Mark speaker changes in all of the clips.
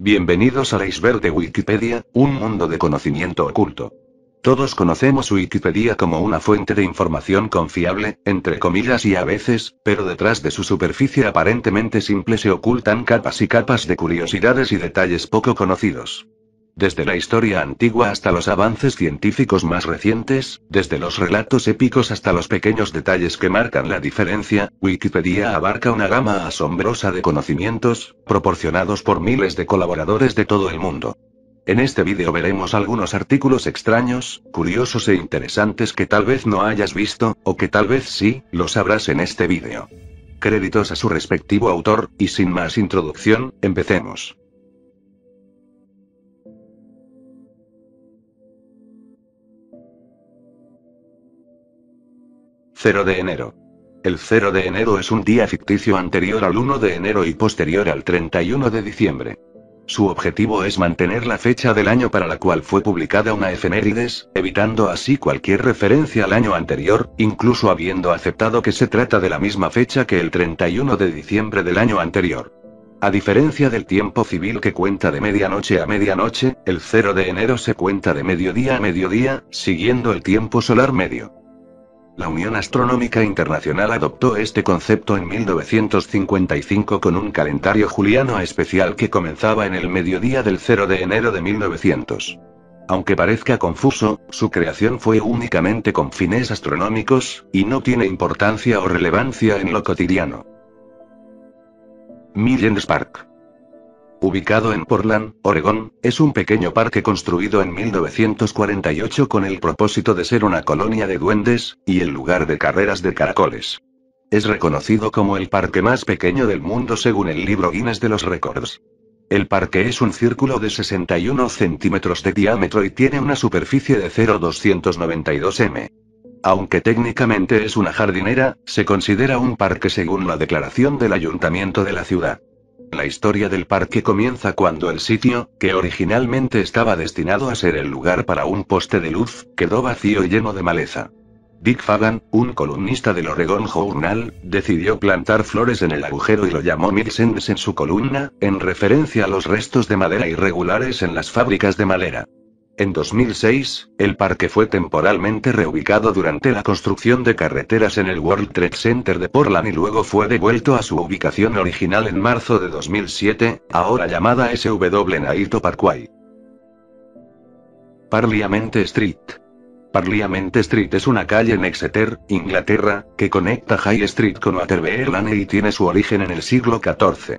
Speaker 1: Bienvenidos al iceberg de Wikipedia, un mundo de conocimiento oculto. Todos conocemos Wikipedia como una fuente de información confiable, entre comillas y a veces, pero detrás de su superficie aparentemente simple se ocultan capas y capas de curiosidades y detalles poco conocidos. Desde la historia antigua hasta los avances científicos más recientes, desde los relatos épicos hasta los pequeños detalles que marcan la diferencia, Wikipedia abarca una gama asombrosa de conocimientos, proporcionados por miles de colaboradores de todo el mundo. En este vídeo veremos algunos artículos extraños, curiosos e interesantes que tal vez no hayas visto, o que tal vez sí, lo sabrás en este vídeo. Créditos a su respectivo autor, y sin más introducción, empecemos. 0 de enero. El 0 de enero es un día ficticio anterior al 1 de enero y posterior al 31 de diciembre. Su objetivo es mantener la fecha del año para la cual fue publicada una efemérides, evitando así cualquier referencia al año anterior, incluso habiendo aceptado que se trata de la misma fecha que el 31 de diciembre del año anterior. A diferencia del tiempo civil que cuenta de medianoche a medianoche, el 0 de enero se cuenta de mediodía a mediodía, siguiendo el tiempo solar medio. La Unión Astronómica Internacional adoptó este concepto en 1955 con un calendario juliano especial que comenzaba en el mediodía del 0 de enero de 1900. Aunque parezca confuso, su creación fue únicamente con fines astronómicos, y no tiene importancia o relevancia en lo cotidiano. Millions Park. Ubicado en Portland, Oregón, es un pequeño parque construido en 1948 con el propósito de ser una colonia de duendes, y el lugar de carreras de caracoles. Es reconocido como el parque más pequeño del mundo según el libro Guinness de los Récords. El parque es un círculo de 61 centímetros de diámetro y tiene una superficie de 0,292 m. Aunque técnicamente es una jardinera, se considera un parque según la declaración del ayuntamiento de la ciudad. La historia del parque comienza cuando el sitio, que originalmente estaba destinado a ser el lugar para un poste de luz, quedó vacío y lleno de maleza. Dick Fagan, un columnista del Oregon Journal, decidió plantar flores en el agujero y lo llamó Milsendes en su columna, en referencia a los restos de madera irregulares en las fábricas de madera. En 2006, el parque fue temporalmente reubicado durante la construcción de carreteras en el World Trade Center de Portland y luego fue devuelto a su ubicación original en marzo de 2007, ahora llamada SW Naito Parkway. Parliament Street. Parliament Street es una calle en Exeter, Inglaterra, que conecta High Street con Waterbury Lane y tiene su origen en el siglo XIV.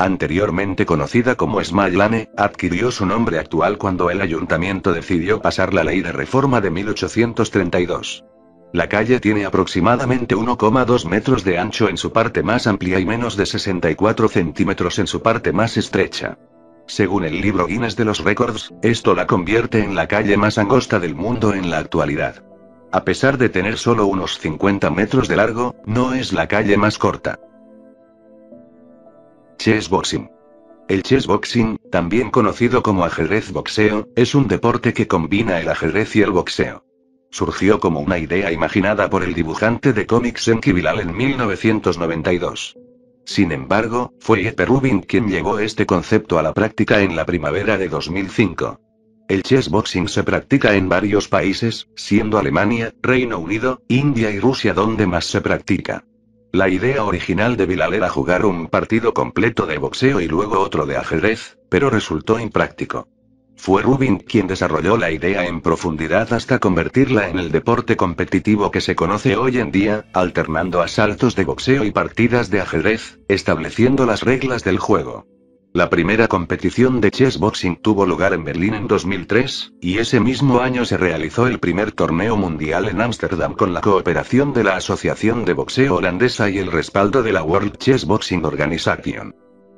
Speaker 1: Anteriormente conocida como Small Lane, adquirió su nombre actual cuando el ayuntamiento decidió pasar la ley de reforma de 1832. La calle tiene aproximadamente 1,2 metros de ancho en su parte más amplia y menos de 64 centímetros en su parte más estrecha. Según el libro Guinness de los Récords, esto la convierte en la calle más angosta del mundo en la actualidad. A pesar de tener solo unos 50 metros de largo, no es la calle más corta. Chessboxing. El chessboxing, también conocido como ajedrez boxeo, es un deporte que combina el ajedrez y el boxeo. Surgió como una idea imaginada por el dibujante de cómics Enki Bilal en 1992. Sin embargo, fue Jeppe Rubin quien llevó este concepto a la práctica en la primavera de 2005. El chessboxing se practica en varios países, siendo Alemania, Reino Unido, India y Rusia donde más se practica. La idea original de Bilal era jugar un partido completo de boxeo y luego otro de ajedrez, pero resultó impráctico. Fue Rubin quien desarrolló la idea en profundidad hasta convertirla en el deporte competitivo que se conoce hoy en día, alternando asaltos de boxeo y partidas de ajedrez, estableciendo las reglas del juego. La primera competición de chessboxing tuvo lugar en Berlín en 2003, y ese mismo año se realizó el primer torneo mundial en Ámsterdam con la cooperación de la Asociación de Boxeo Holandesa y el respaldo de la World Chessboxing Organization.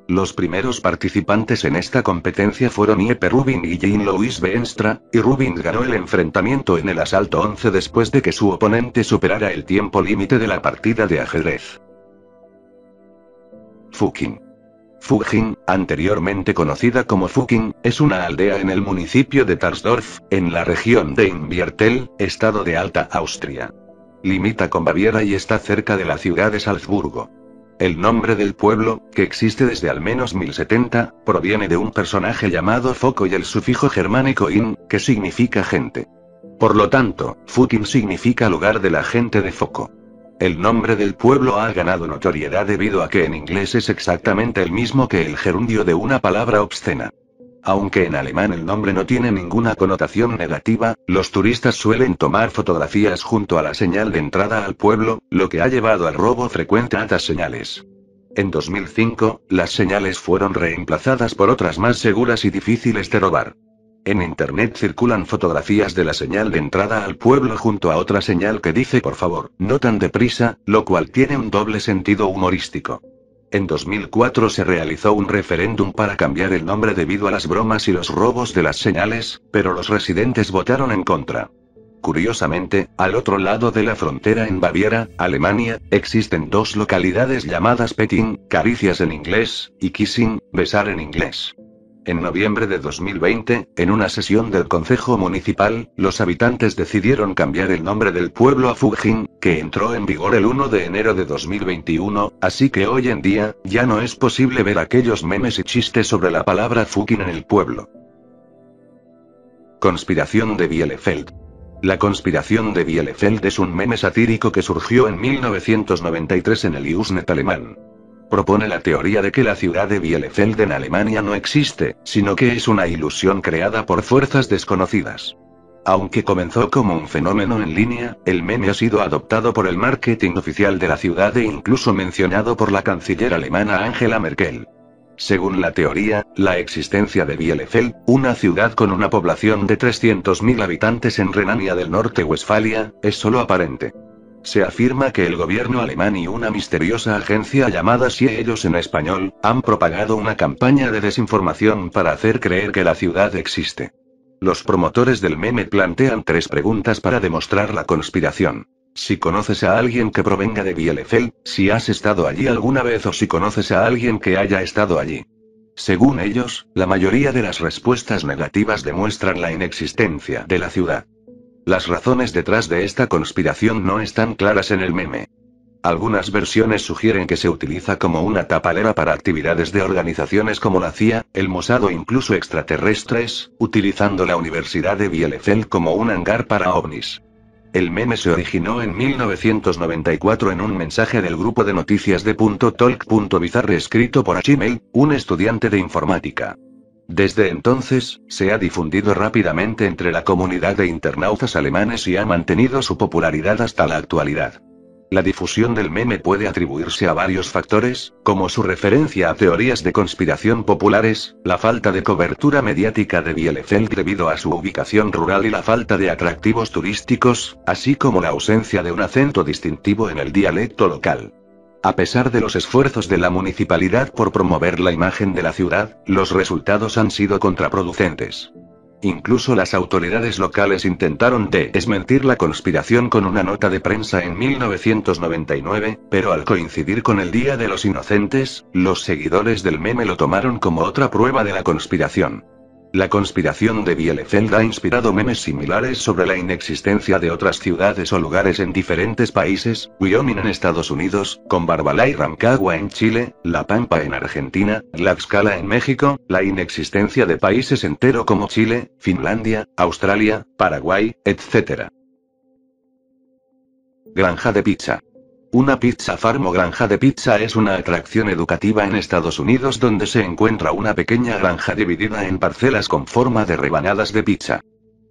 Speaker 1: Los primeros participantes en esta competencia fueron Jeppe Rubin y Jean-Louis Veenstra, y Rubin ganó el enfrentamiento en el asalto 11 después de que su oponente superara el tiempo límite de la partida de ajedrez. Fucking. Fucking, anteriormente conocida como Fucking, es una aldea en el municipio de Tarsdorf, en la región de Innviertel, estado de Alta Austria. Limita con Baviera y está cerca de la ciudad de Salzburgo. El nombre del pueblo, que existe desde al menos 1070, proviene de un personaje llamado Foco y el sufijo germánico in, que significa gente. Por lo tanto, Fukin significa lugar de la gente de Foco. El nombre del pueblo ha ganado notoriedad debido a que en inglés es exactamente el mismo que el gerundio de una palabra obscena. Aunque en alemán el nombre no tiene ninguna connotación negativa, los turistas suelen tomar fotografías junto a la señal de entrada al pueblo, lo que ha llevado al robo frecuente a estas señales. En 2005, las señales fueron reemplazadas por otras más seguras y difíciles de robar. En internet circulan fotografías de la señal de entrada al pueblo junto a otra señal que dice por favor, no tan deprisa, lo cual tiene un doble sentido humorístico. En 2004 se realizó un referéndum para cambiar el nombre debido a las bromas y los robos de las señales, pero los residentes votaron en contra. Curiosamente, al otro lado de la frontera en Baviera, Alemania, existen dos localidades llamadas Petting, caricias en inglés, y Kissing, besar en inglés. En noviembre de 2020, en una sesión del Concejo Municipal, los habitantes decidieron cambiar el nombre del pueblo a Fugin, que entró en vigor el 1 de enero de 2021, así que hoy en día, ya no es posible ver aquellos memes y chistes sobre la palabra Fugin en el pueblo. Conspiración de Bielefeld. La conspiración de Bielefeld es un meme satírico que surgió en 1993 en el Usenet alemán. Propone la teoría de que la ciudad de Bielefeld en Alemania no existe, sino que es una ilusión creada por fuerzas desconocidas. Aunque comenzó como un fenómeno en línea, el meme ha sido adoptado por el marketing oficial de la ciudad e incluso mencionado por la canciller alemana Angela Merkel. Según la teoría, la existencia de Bielefeld, una ciudad con una población de 300.000 habitantes en Renania del Norte-Westfalia, es solo aparente. Se afirma que el gobierno alemán y una misteriosa agencia llamada Ellos en español, han propagado una campaña de desinformación para hacer creer que la ciudad existe. Los promotores del meme plantean 3 preguntas para demostrar la conspiración. Si conoces a alguien que provenga de Bielefeld, si has estado allí alguna vez o si conoces a alguien que haya estado allí. Según ellos, la mayoría de las respuestas negativas demuestran la inexistencia de la ciudad. Las razones detrás de esta conspiración no están claras en el meme. Algunas versiones sugieren que se utiliza como una tapalera para actividades de organizaciones como la CIA, el Mossad o incluso extraterrestres, utilizando la Universidad de Bielefeld como un hangar para ovnis. El meme se originó en 1994 en un mensaje del grupo de noticias de .talk.bizarre escrito por Achimel, un estudiante de informática. Desde entonces, se ha difundido rápidamente entre la comunidad de internautas alemanes y ha mantenido su popularidad hasta la actualidad. La difusión del meme puede atribuirse a varios factores, como su referencia a teorías de conspiración populares, la falta de cobertura mediática de Bielefeld debido a su ubicación rural y la falta de atractivos turísticos, así como la ausencia de un acento distintivo en el dialecto local. A pesar de los esfuerzos de la municipalidad por promover la imagen de la ciudad, los resultados han sido contraproducentes. Incluso las autoridades locales intentaron desmentir la conspiración con una nota de prensa en 1999, pero al coincidir con el Día de los Inocentes, los seguidores del meme lo tomaron como otra prueba de la conspiración. La conspiración de Bielefeld ha inspirado memes similares sobre la inexistencia de otras ciudades o lugares en diferentes países, Wyoming en Estados Unidos, Combarbalá y Rancagua en Chile, La Pampa en Argentina, Tlaxcala en México, la inexistencia de países entero como Chile, Finlandia, Australia, Paraguay, etc. Granja de pizza. Una pizza farm o granja de pizza es una atracción educativa en Estados Unidos donde se encuentra una pequeña granja dividida en parcelas con forma de rebanadas de pizza.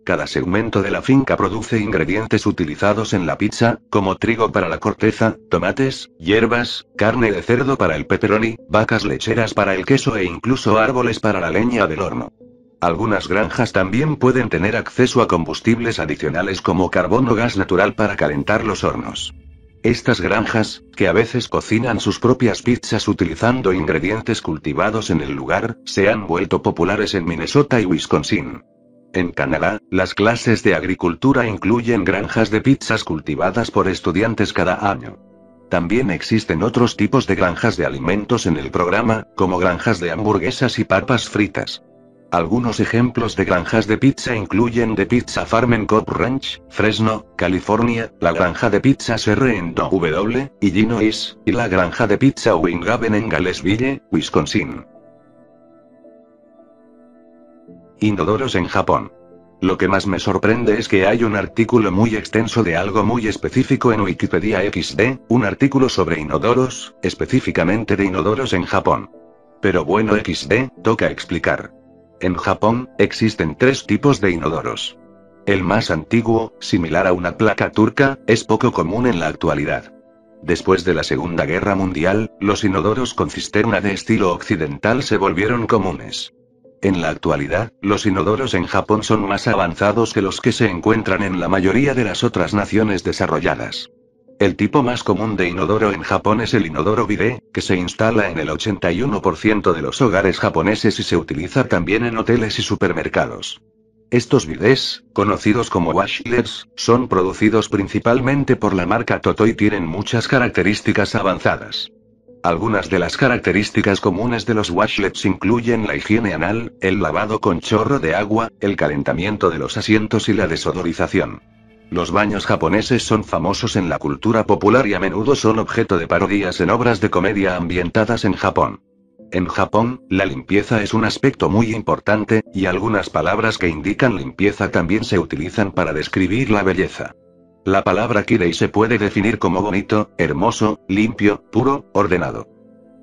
Speaker 1: Cada segmento de la finca produce ingredientes utilizados en la pizza, como trigo para la corteza, tomates, hierbas, carne de cerdo para el pepperoni, vacas lecheras para el queso e incluso árboles para la leña del horno. Algunas granjas también pueden tener acceso a combustibles adicionales como carbón o gas natural para calentar los hornos. Estas granjas, que a veces cocinan sus propias pizzas utilizando ingredientes cultivados en el lugar, se han vuelto populares en Minnesota y Wisconsin. En Canadá, las clases de agricultura incluyen granjas de pizzas cultivadas por estudiantes cada año. También existen otros tipos de granjas de alimentos en el programa, como granjas de hamburguesas y papas fritas. Algunos ejemplos de granjas de pizza incluyen The Pizza Farm en Cobb Ranch, Fresno, California, la granja de pizzas R en W, Illinois, y la granja de pizza Winghaven en Galesville, Wisconsin. Inodoros en Japón. Lo que más me sorprende es que hay un artículo muy extenso de algo muy específico en Wikipedia XD, un artículo sobre inodoros, específicamente de inodoros en Japón. Pero bueno, XD, toca explicar. En Japón, existen 3 tipos de inodoros. El más antiguo, similar a una placa turca, es poco común en la actualidad. Después de la Segunda Guerra Mundial, los inodoros con cisterna de estilo occidental se volvieron comunes. En la actualidad, los inodoros en Japón son más avanzados que los que se encuentran en la mayoría de las otras naciones desarrolladas. El tipo más común de inodoro en Japón es el inodoro bidet, que se instala en el 81% de los hogares japoneses y se utiliza también en hoteles y supermercados. Estos bidets, conocidos como washlets, son producidos principalmente por la marca Toto y tienen muchas características avanzadas. Algunas de las características comunes de los washlets incluyen la higiene anal, el lavado con chorro de agua, el calentamiento de los asientos y la desodorización. Los baños japoneses son famosos en la cultura popular y a menudo son objeto de parodias en obras de comedia ambientadas en Japón. En Japón, la limpieza es un aspecto muy importante, y algunas palabras que indican limpieza también se utilizan para describir la belleza. La palabra kirei se puede definir como bonito, hermoso, limpio, puro, ordenado.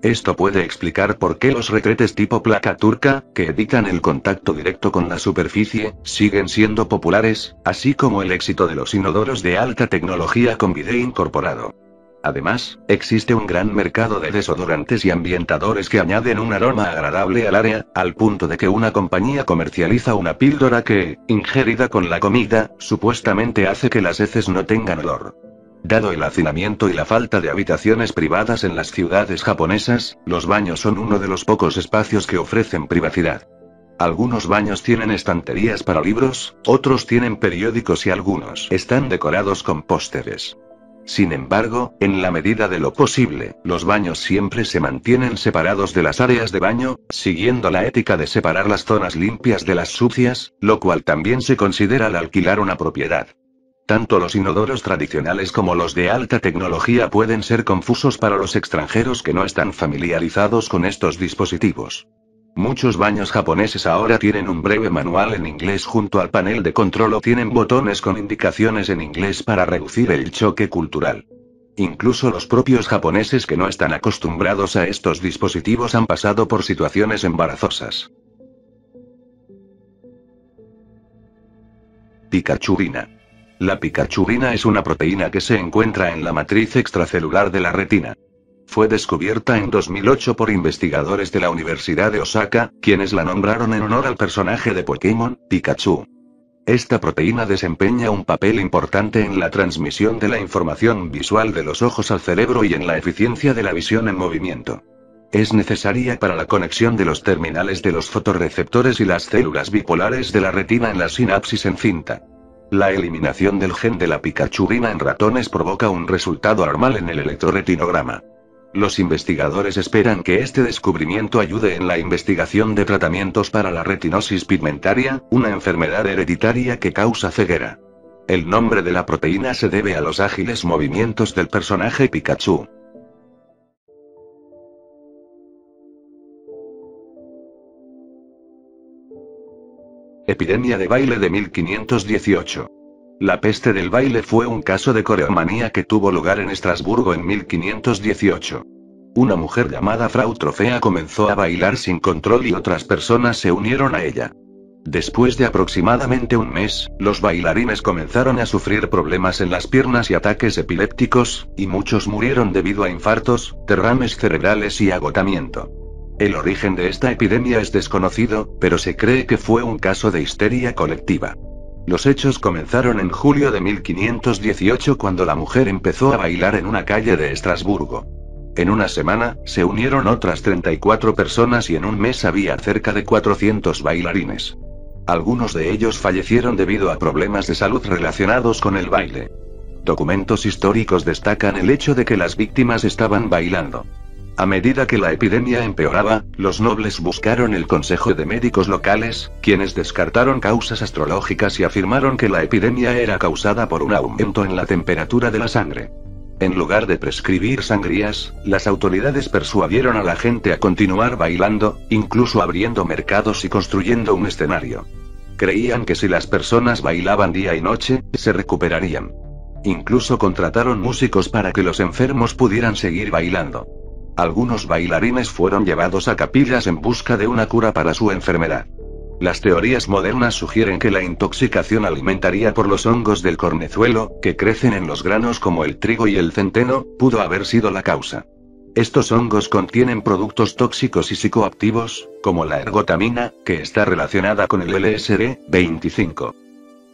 Speaker 1: Esto puede explicar por qué los retretes tipo placa turca, que evitan el contacto directo con la superficie, siguen siendo populares, así como el éxito de los inodoros de alta tecnología con bidet incorporado. Además, existe un gran mercado de desodorantes y ambientadores que añaden un aroma agradable al área, al punto de que una compañía comercializa una píldora que, ingerida con la comida, supuestamente hace que las heces no tengan olor. Dado el hacinamiento y la falta de habitaciones privadas en las ciudades japonesas, los baños son uno de los pocos espacios que ofrecen privacidad. Algunos baños tienen estanterías para libros, otros tienen periódicos y algunos están decorados con pósteres. Sin embargo, en la medida de lo posible, los baños siempre se mantienen separados de las áreas de baño, siguiendo la ética de separar las zonas limpias de las sucias, lo cual también se considera al alquilar una propiedad. Tanto los inodoros tradicionales como los de alta tecnología pueden ser confusos para los extranjeros que no están familiarizados con estos dispositivos. Muchos baños japoneses ahora tienen un breve manual en inglés junto al panel de control o tienen botones con indicaciones en inglés para reducir el choque cultural. Incluso los propios japoneses que no están acostumbrados a estos dispositivos han pasado por situaciones embarazosas. Pikachurina. La pikachurina es una proteína que se encuentra en la matriz extracelular de la retina. Fue descubierta en 2008 por investigadores de la Universidad de Osaka, quienes la nombraron en honor al personaje de Pokémon, Pikachu. Esta proteína desempeña un papel importante en la transmisión de la información visual de los ojos al cerebro y en la eficiencia de la visión en movimiento. Es necesaria para la conexión de los terminales de los fotorreceptores y las células bipolares de la retina en la sinapsis en cinta. La eliminación del gen de la pikachurina en ratones provoca un resultado anormal en el electroretinograma. Los investigadores esperan que este descubrimiento ayude en la investigación de tratamientos para la retinosis pigmentaria, una enfermedad hereditaria que causa ceguera. El nombre de la proteína se debe a los ágiles movimientos del personaje Pikachu. Epidemia de baile de 1518. La peste del baile fue un caso de coreomanía que tuvo lugar en Estrasburgo en 1518. Una mujer llamada Frau Trofea comenzó a bailar sin control y otras personas se unieron a ella. Después de aproximadamente un mes, los bailarines comenzaron a sufrir problemas en las piernas y ataques epilépticos, y muchos murieron debido a infartos, derrames cerebrales y agotamiento. El origen de esta epidemia es desconocido, pero se cree que fue un caso de histeria colectiva. Los hechos comenzaron en julio de 1518 cuando la mujer empezó a bailar en una calle de Estrasburgo. En una semana, se unieron otras 34 personas y en un mes había cerca de 400 bailarines. Algunos de ellos fallecieron debido a problemas de salud relacionados con el baile. Documentos históricos destacan el hecho de que las víctimas estaban bailando. A medida que la epidemia empeoraba, los nobles buscaron el consejo de médicos locales, quienes descartaron causas astrológicas y afirmaron que la epidemia era causada por un aumento en la temperatura de la sangre. En lugar de prescribir sangrías, las autoridades persuadieron a la gente a continuar bailando, incluso abriendo mercados y construyendo un escenario. Creían que si las personas bailaban día y noche, se recuperarían. Incluso contrataron músicos para que los enfermos pudieran seguir bailando. Algunos bailarines fueron llevados a capillas en busca de una cura para su enfermedad. Las teorías modernas sugieren que la intoxicación alimentaria por los hongos del cornezuelo, que crecen en los granos como el trigo y el centeno, pudo haber sido la causa. Estos hongos contienen productos tóxicos y psicoactivos, como la ergotamina, que está relacionada con el LSD-25.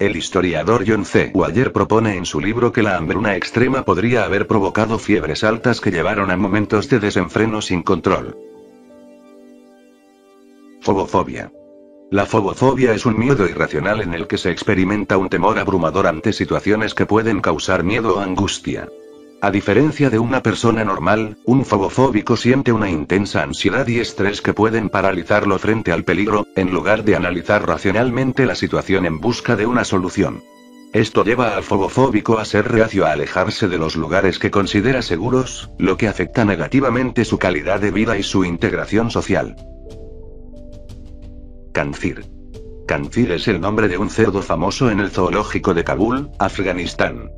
Speaker 1: El historiador John C. Wyer propone en su libro que la hambruna extrema podría haber provocado fiebres altas que llevaron a momentos de desenfreno sin control. Fobofobia. La fobofobia es un miedo irracional en el que se experimenta un temor abrumador ante situaciones que pueden causar miedo o angustia. A diferencia de una persona normal, un fobofóbico siente una intensa ansiedad y estrés que pueden paralizarlo frente al peligro, en lugar de analizar racionalmente la situación en busca de una solución. Esto lleva al fobofóbico a ser reacio a alejarse de los lugares que considera seguros, lo que afecta negativamente su calidad de vida y su integración social. Khanzir. Khanzir es el nombre de un cerdo famoso en el zoológico de Kabul, Afganistán.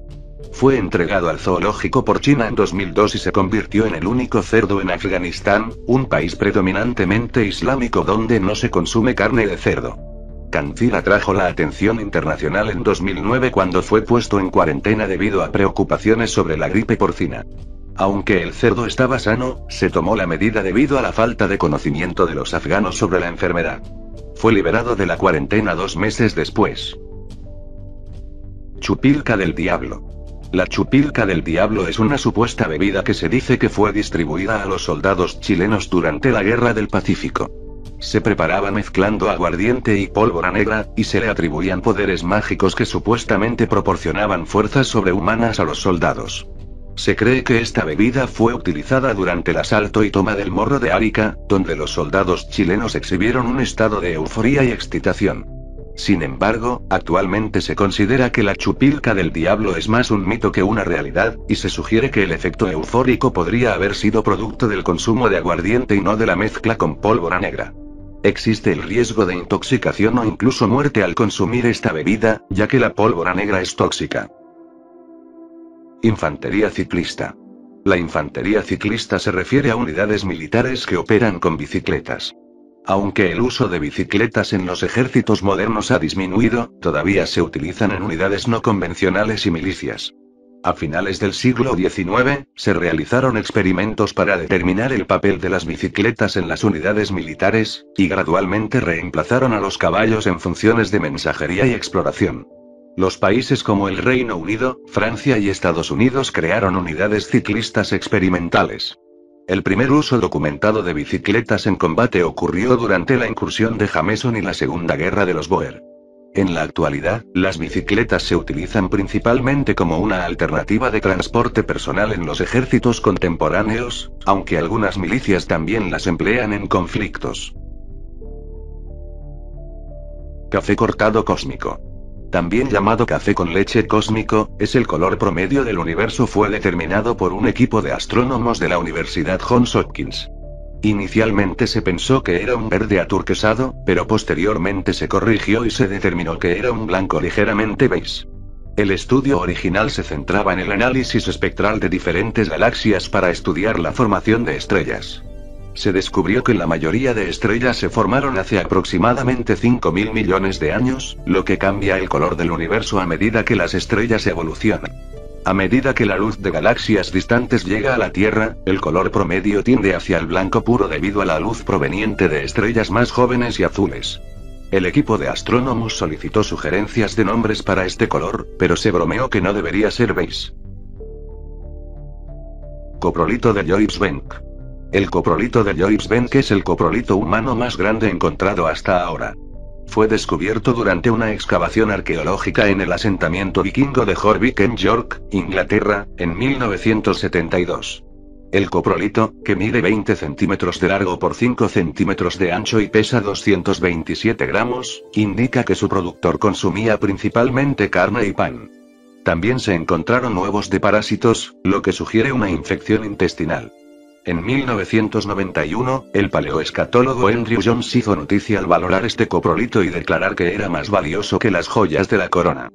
Speaker 1: Fue entregado al zoológico por China en 2002 y se convirtió en el único cerdo en Afganistán, un país predominantemente islámico donde no se consume carne de cerdo. Khanzir atrajo la atención internacional en 2009 cuando fue puesto en cuarentena debido a preocupaciones sobre la gripe porcina. Aunque el cerdo estaba sano, se tomó la medida debido a la falta de conocimiento de los afganos sobre la enfermedad. Fue liberado de la cuarentena 2 meses después. Chupilca del diablo. La chupilca del diablo es una supuesta bebida que se dice que fue distribuida a los soldados chilenos durante la Guerra del Pacífico. Se preparaba mezclando aguardiente y pólvora negra, y se le atribuían poderes mágicos que supuestamente proporcionaban fuerzas sobrehumanas a los soldados. Se cree que esta bebida fue utilizada durante el asalto y toma del Morro de Arica, donde los soldados chilenos exhibieron un estado de euforía y excitación. Sin embargo, actualmente se considera que la chupilca del diablo es más un mito que una realidad, y se sugiere que el efecto eufórico podría haber sido producto del consumo de aguardiente y no de la mezcla con pólvora negra. Existe el riesgo de intoxicación o incluso muerte al consumir esta bebida, ya que la pólvora negra es tóxica. Infantería ciclista. La infantería ciclista se refiere a unidades militares que operan con bicicletas. Aunque el uso de bicicletas en los ejércitos modernos ha disminuido, todavía se utilizan en unidades no convencionales y milicias. A finales del siglo XIX, se realizaron experimentos para determinar el papel de las bicicletas en las unidades militares, y gradualmente reemplazaron a los caballos en funciones de mensajería y exploración. Los países como el Reino Unido, Francia y Estados Unidos crearon unidades ciclistas experimentales. El primer uso documentado de bicicletas en combate ocurrió durante la incursión de Jameson y la Segunda Guerra de los Boer. En la actualidad, las bicicletas se utilizan principalmente como una alternativa de transporte personal en los ejércitos contemporáneos, aunque algunas milicias también las emplean en conflictos. Café cortado cósmico. También llamado café con leche cósmico, es el color promedio del universo. Fue determinado por un equipo de astrónomos de la Universidad Johns Hopkins. Inicialmente se pensó que era un verde aturquesado, pero posteriormente se corrigió y se determinó que era un blanco ligeramente beige. El estudio original se centraba en el análisis espectral de diferentes galaxias para estudiar la formación de estrellas. Se descubrió que la mayoría de estrellas se formaron hace aproximadamente 5.000 millones de años, lo que cambia el color del universo a medida que las estrellas evolucionan. A medida que la luz de galaxias distantes llega a la Tierra, el color promedio tiende hacia el blanco puro debido a la luz proveniente de estrellas más jóvenes y azules. El equipo de astrónomos solicitó sugerencias de nombres para este color, pero se bromeó que no debería ser beige. Coprolito de Joyce-Benck. El coprolito de Joyce-Benck es el coprolito humano más grande encontrado hasta ahora. Fue descubierto durante una excavación arqueológica en el asentamiento vikingo de Jorvik en York, Inglaterra, en 1972. El coprolito, que mide 20 centímetros de largo por 5 centímetros de ancho y pesa 227 gramos, indica que su productor consumía principalmente carne y pan. También se encontraron huevos de parásitos, lo que sugiere una infección intestinal. En 1991, el paleoescatólogo Andrew Jones hizo noticia al valorar este coprolito y declarar que era más valioso que las joyas de la corona.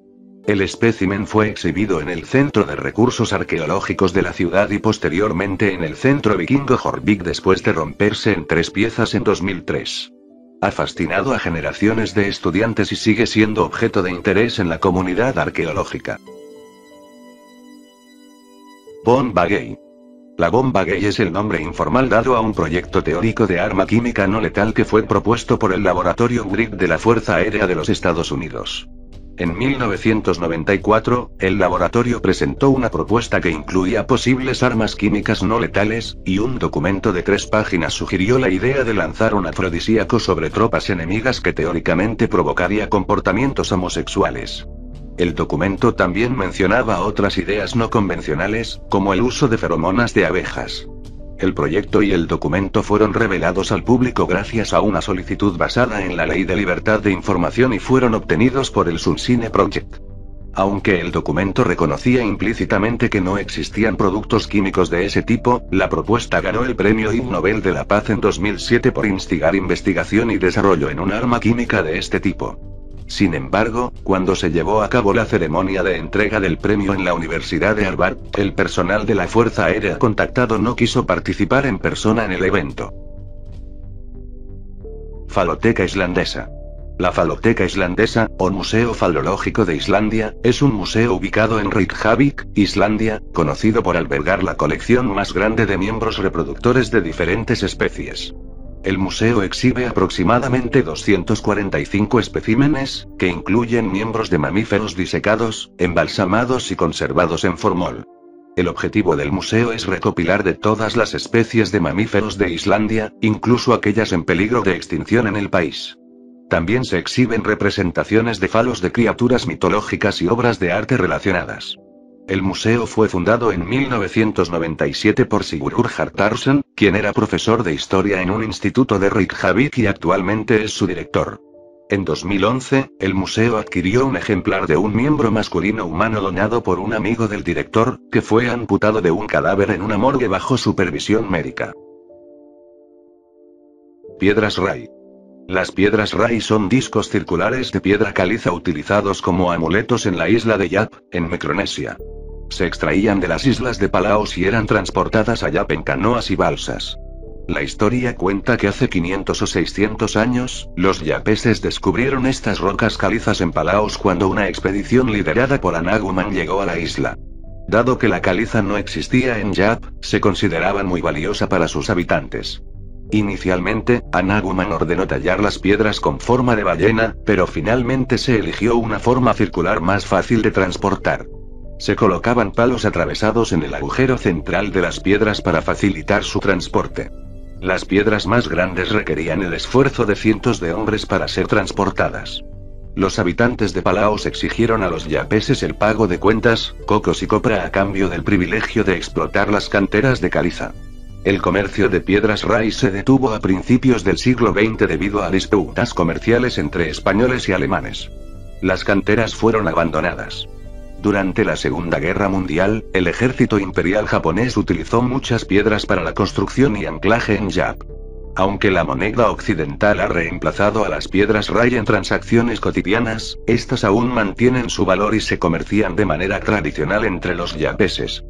Speaker 1: El espécimen fue exhibido en el Centro de Recursos Arqueológicos de la ciudad y posteriormente en el Centro Vikingo Jorvik después de romperse en 3 piezas en 2003. Ha fascinado a generaciones de estudiantes y sigue siendo objeto de interés en la comunidad arqueológica. Bomba gay. La bomba gay es el nombre informal dado a un proyecto teórico de arma química no letal que fue propuesto por el laboratorio Grigg de la Fuerza Aérea de los Estados Unidos. En 1994, el laboratorio presentó una propuesta que incluía posibles armas químicas no letales, y un documento de 3 páginas sugirió la idea de lanzar un afrodisíaco sobre tropas enemigas que teóricamente provocaría comportamientos homosexuales. El documento también mencionaba otras ideas no convencionales, como el uso de feromonas de abejas. El proyecto y el documento fueron revelados al público gracias a una solicitud basada en la Ley de Libertad de Información y fueron obtenidos por el Subsine Project. Aunque el documento reconocía implícitamente que no existían productos químicos de ese tipo, la propuesta ganó el Premio Ig Nobel de la Paz en 2007 por instigar investigación y desarrollo en un arma química de este tipo. Sin embargo, cuando se llevó a cabo la ceremonia de entrega del premio en la Universidad de Harvard, el personal de la Fuerza Aérea contactado no quiso participar en persona en el evento. Faloteca islandesa. La Faloteca islandesa, o Museo Falológico de Islandia, es un museo ubicado en Reykjavik, Islandia, conocido por albergar la colección más grande de miembros reproductores de diferentes especies. El museo exhibe aproximadamente 245 especímenes, que incluyen miembros de mamíferos disecados, embalsamados y conservados en formol. El objetivo del museo es recopilar de todas las especies de mamíferos de Islandia, incluso aquellas en peligro de extinción en el país. También se exhiben representaciones de falos de criaturas mitológicas y obras de arte relacionadas. El museo fue fundado en 1997 por Sigurður Hartarson, quien era profesor de historia en un instituto de Reykjavik y actualmente es su director. En 2011, el museo adquirió un ejemplar de un miembro masculino humano donado por un amigo del director, que fue amputado de un cadáver en una morgue bajo supervisión médica. Piedras Rai. Las piedras Rai son discos circulares de piedra caliza utilizados como amuletos en la isla de Yap, en Micronesia. Se extraían de las islas de Palaos y eran transportadas a Yap en canoas y balsas. La historia cuenta que hace 500 o 600 años, los yapeses descubrieron estas rocas calizas en Palaos cuando una expedición liderada por Anaguman llegó a la isla. Dado que la caliza no existía en Yap, se consideraba muy valiosa para sus habitantes. Inicialmente, Anaguman ordenó tallar las piedras con forma de ballena, pero finalmente se eligió una forma circular más fácil de transportar. Se colocaban palos atravesados en el agujero central de las piedras para facilitar su transporte. Las piedras más grandes requerían el esfuerzo de cientos de hombres para ser transportadas. Los habitantes de Palaos exigieron a los yapeses el pago de cuentas, cocos y copra a cambio del privilegio de explotar las canteras de caliza. El comercio de piedras Rai se detuvo a principios del siglo XX debido a disputas comerciales entre españoles y alemanes. Las canteras fueron abandonadas. Durante la Segunda Guerra Mundial, el ejército imperial japonés utilizó muchas piedras para la construcción y anclaje en Yap. Aunque la moneda occidental ha reemplazado a las piedras Rai en transacciones cotidianas, estas aún mantienen su valor y se comercian de manera tradicional entre los yapeses.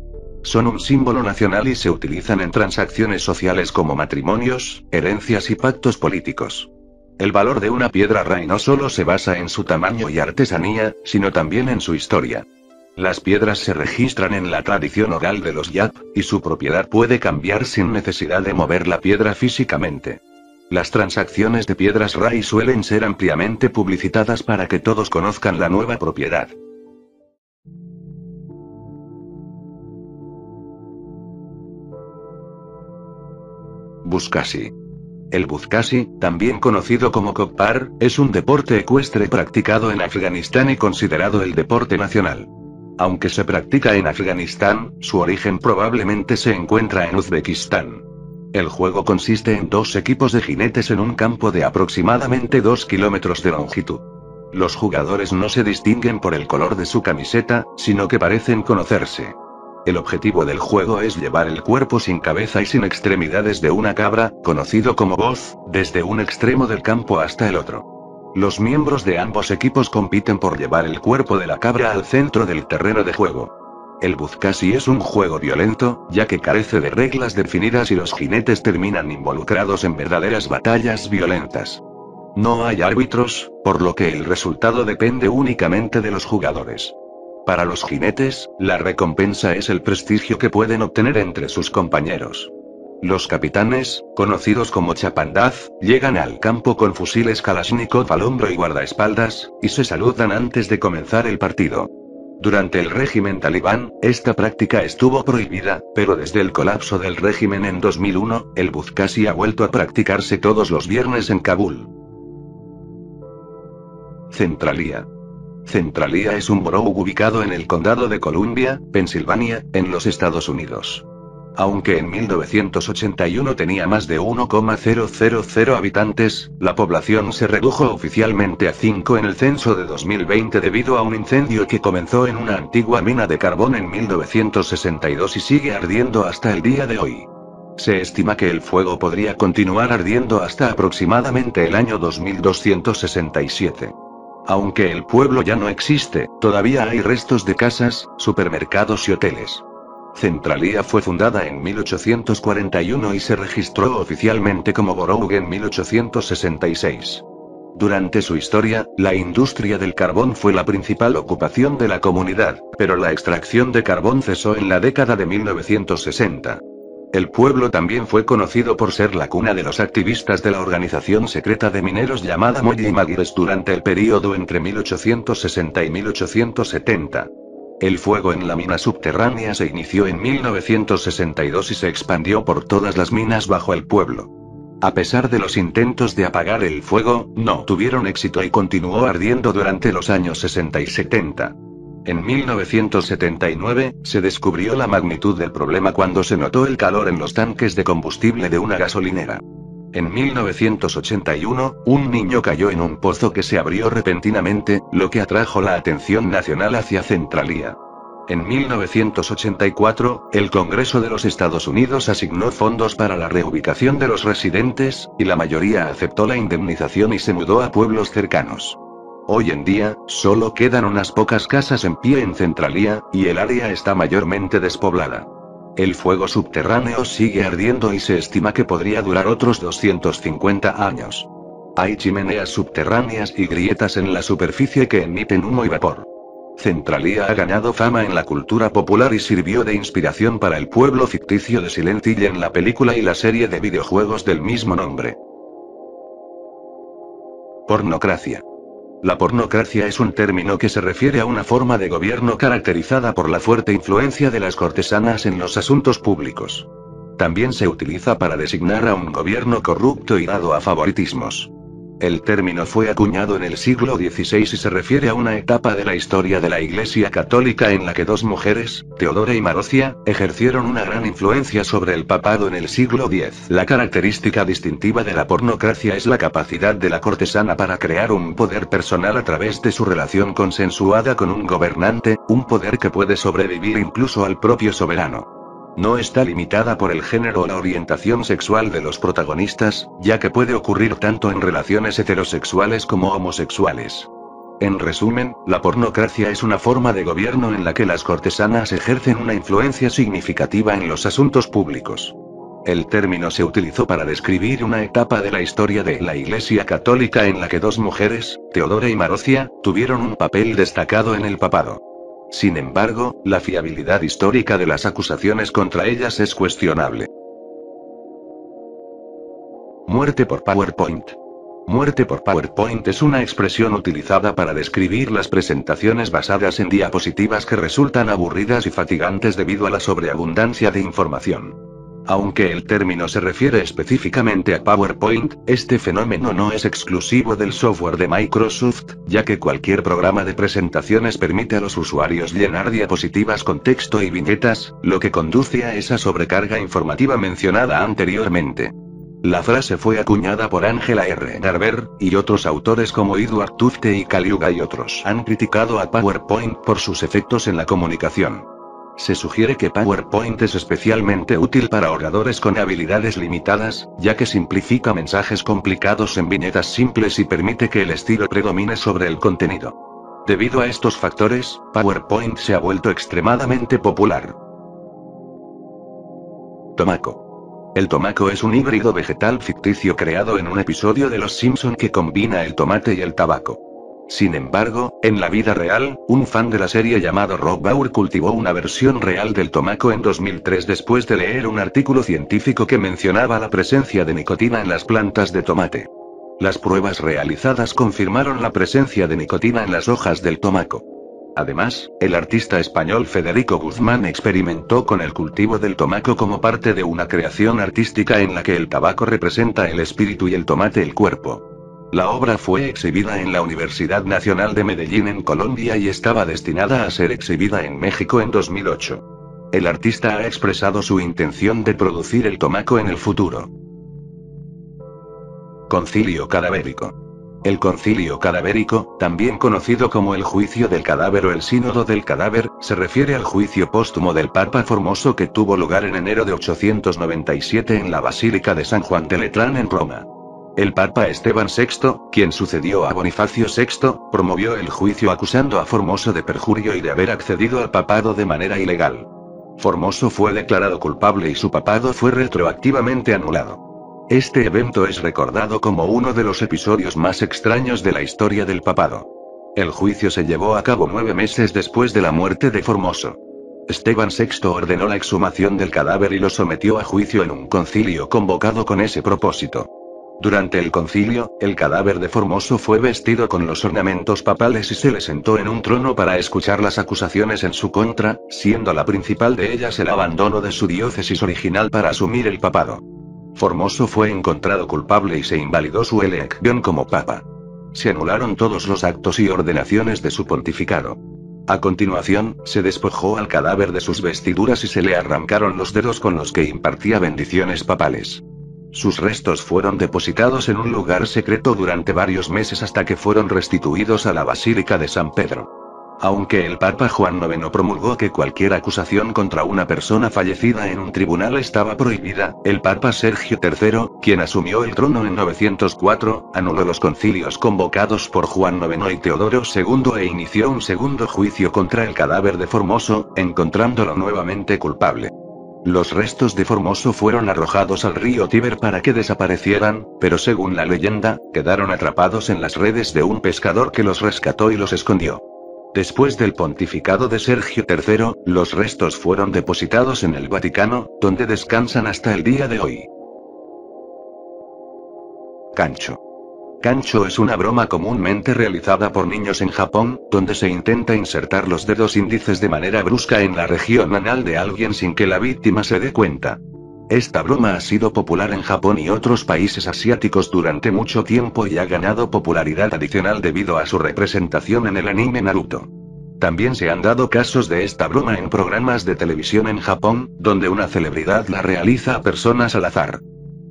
Speaker 1: Son un símbolo nacional y se utilizan en transacciones sociales como matrimonios, herencias y pactos políticos. El valor de una piedra Rai no solo se basa en su tamaño y artesanía, sino también en su historia. Las piedras se registran en la tradición oral de los Yap, y su propiedad puede cambiar sin necesidad de mover la piedra físicamente. Las transacciones de piedras Rai suelen ser ampliamente publicitadas para que todos conozcan la nueva propiedad. Buzkashi. El Buzkashi, también conocido como Kokpar, es un deporte ecuestre practicado en Afganistán y considerado el deporte nacional. Aunque se practica en Afganistán, su origen probablemente se encuentra en Uzbekistán. El juego consiste en 2 equipos de jinetes en un campo de aproximadamente 2 kilómetros de longitud. Los jugadores no se distinguen por el color de su camiseta, sino que parecen conocerse. El objetivo del juego es llevar el cuerpo sin cabeza y sin extremidades de una cabra, conocido como boz, desde un extremo del campo hasta el otro. Los miembros de ambos equipos compiten por llevar el cuerpo de la cabra al centro del terreno de juego. El Buzkashi es un juego violento, ya que carece de reglas definidas y los jinetes terminan involucrados en verdaderas batallas violentas. No hay árbitros, por lo que el resultado depende únicamente de los jugadores. Para los jinetes, la recompensa es el prestigio que pueden obtener entre sus compañeros. Los capitanes, conocidos como chapandaz, llegan al campo con fusiles Kalashnikov al hombro y guardaespaldas, y se saludan antes de comenzar el partido. Durante el régimen talibán, esta práctica estuvo prohibida, pero desde el colapso del régimen en 2001, el Buzkashi ha vuelto a practicarse todos los viernes en Kabul. Centralia. Centralia es un borough ubicado en el condado de Columbia, Pensilvania, en los Estados Unidos. Aunque en 1981 tenía más de 1,000 habitantes, la población se redujo oficialmente a 5 en el censo de 2020 debido a un incendio que comenzó en una antigua mina de carbón en 1962 y sigue ardiendo hasta el día de hoy. Se estima que el fuego podría continuar ardiendo hasta aproximadamente el año 2267. Aunque el pueblo ya no existe, todavía hay restos de casas, supermercados y hoteles. Centralia fue fundada en 1841 y se registró oficialmente como borough en 1866. Durante su historia, la industria del carbón fue la principal ocupación de la comunidad, pero la extracción de carbón cesó en la década de 1960. El pueblo también fue conocido por ser la cuna de los activistas de la organización secreta de mineros llamada Molly Magires durante el período entre 1860 y 1870. El fuego en la mina subterránea se inició en 1962 y se expandió por todas las minas bajo el pueblo. A pesar de los intentos de apagar el fuego, no tuvieron éxito y continuó ardiendo durante los años 60 y 70. En 1979, se descubrió la magnitud del problema cuando se notó el calor en los tanques de combustible de una gasolinera. En 1981, un niño cayó en un pozo que se abrió repentinamente, lo que atrajo la atención nacional hacia Centralia. En 1984, el Congreso de los Estados Unidos asignó fondos para la reubicación de los residentes, y la mayoría aceptó la indemnización y se mudó a pueblos cercanos. Hoy en día, solo quedan unas pocas casas en pie en Centralia, y el área está mayormente despoblada. El fuego subterráneo sigue ardiendo y se estima que podría durar otros 250 años. Hay chimeneas subterráneas y grietas en la superficie que emiten humo y vapor. Centralia ha ganado fama en la cultura popular y sirvió de inspiración para el pueblo ficticio de Silent Hill en la película y la serie de videojuegos del mismo nombre. Pornocracia. La pornocracia es un término que se refiere a una forma de gobierno caracterizada por la fuerte influencia de las cortesanas en los asuntos públicos. También se utiliza para designar a un gobierno corrupto y dado a favoritismos. El término fue acuñado en el siglo XVI y se refiere a una etapa de la historia de la Iglesia Católica en la que 2 mujeres, Teodora y Marocia, ejercieron una gran influencia sobre el papado en el siglo X. La característica distintiva de la pornocracia es la capacidad de la cortesana para crear un poder personal a través de su relación consensuada con un gobernante, un poder que puede sobrevivir incluso al propio soberano. No está limitada por el género o la orientación sexual de los protagonistas, ya que puede ocurrir tanto en relaciones heterosexuales como homosexuales. En resumen, la pornocracia es una forma de gobierno en la que las cortesanas ejercen una influencia significativa en los asuntos públicos. El término se utilizó para describir una etapa de la historia de la Iglesia Católica en la que 2 mujeres, Teodora y Marocia, tuvieron un papel destacado en el papado. Sin embargo, la fiabilidad histórica de las acusaciones contra ellas es cuestionable. Muerte por PowerPoint. Muerte por PowerPoint es una expresión utilizada para describir las presentaciones basadas en diapositivas que resultan aburridas y fatigantes debido a la sobreabundancia de información. Aunque el término se refiere específicamente a PowerPoint, este fenómeno no es exclusivo del software de Microsoft, ya que cualquier programa de presentaciones permite a los usuarios llenar diapositivas con texto y viñetas, lo que conduce a esa sobrecarga informativa mencionada anteriormente. La frase fue acuñada por Angela R. Garber, y otros autores como Edward Tufte y Caliuga y otros han criticado a PowerPoint por sus efectos en la comunicación. Se sugiere que PowerPoint es especialmente útil para oradores con habilidades limitadas, ya que simplifica mensajes complicados en viñetas simples y permite que el estilo predomine sobre el contenido. Debido a estos factores, PowerPoint se ha vuelto extremadamente popular. Tomaco. El tomaco es un híbrido vegetal ficticio creado en un episodio de Los Simpson que combina el tomate y el tabaco. Sin embargo, en la vida real, un fan de la serie llamado Rob Bauer cultivó una versión real del tomaco en 2003 después de leer un artículo científico que mencionaba la presencia de nicotina en las plantas de tomate. Las pruebas realizadas confirmaron la presencia de nicotina en las hojas del tomaco. Además, el artista español Federico Guzmán experimentó con el cultivo del tomaco como parte de una creación artística en la que el tabaco representa el espíritu y el tomate el cuerpo. La obra fue exhibida en la Universidad Nacional de Medellín en Colombia y estaba destinada a ser exhibida en México en 2008. El artista ha expresado su intención de producir el tomaco en el futuro. Concilio cadavérico. El concilio cadavérico, también conocido como el juicio del cadáver o el sínodo del cadáver, se refiere al juicio póstumo del Papa Formoso que tuvo lugar en enero de 897 en la Basílica de San Juan de Letrán en Roma. El Papa Esteban VI, quien sucedió a Bonifacio VI, promovió el juicio acusando a Formoso de perjurio y de haber accedido al papado de manera ilegal. Formoso fue declarado culpable y su papado fue retroactivamente anulado. Este evento es recordado como uno de los episodios más extraños de la historia del papado. El juicio se llevó a cabo 9 meses después de la muerte de Formoso. Esteban VI ordenó la exhumación del cadáver y lo sometió a juicio en un concilio convocado con ese propósito. Durante el concilio, el cadáver de Formoso fue vestido con los ornamentos papales y se le sentó en un trono para escuchar las acusaciones en su contra, siendo la principal de ellas el abandono de su diócesis original para asumir el papado. Formoso fue encontrado culpable y se invalidó su elección como papa. Se anularon todos los actos y ordenaciones de su pontificado. A continuación, se despojó al cadáver de sus vestiduras y se le arrancaron los dedos con los que impartía bendiciones papales. Sus restos fueron depositados en un lugar secreto durante varios meses hasta que fueron restituidos a la Basílica de San Pedro. Aunque el Papa Juan IX promulgó que cualquier acusación contra una persona fallecida en un tribunal estaba prohibida, el Papa Sergio III, quien asumió el trono en 904, anuló los concilios convocados por Juan IX y Teodoro II e inició un segundo juicio contra el cadáver de Formoso, encontrándolo nuevamente culpable. Los restos de Formoso fueron arrojados al río Tíber para que desaparecieran, pero según la leyenda, quedaron atrapados en las redes de un pescador que los rescató y los escondió. Después del pontificado de Sergio III, los restos fueron depositados en el Vaticano, donde descansan hasta el día de hoy. Kancho. Kancho es una broma comúnmente realizada por niños en Japón, donde se intenta insertar los dedos índices de manera brusca en la región anal de alguien sin que la víctima se dé cuenta. Esta broma ha sido popular en Japón y otros países asiáticos durante mucho tiempo y ha ganado popularidad adicional debido a su representación en el anime Naruto. También se han dado casos de esta broma en programas de televisión en Japón, donde una celebridad la realiza a personas al azar.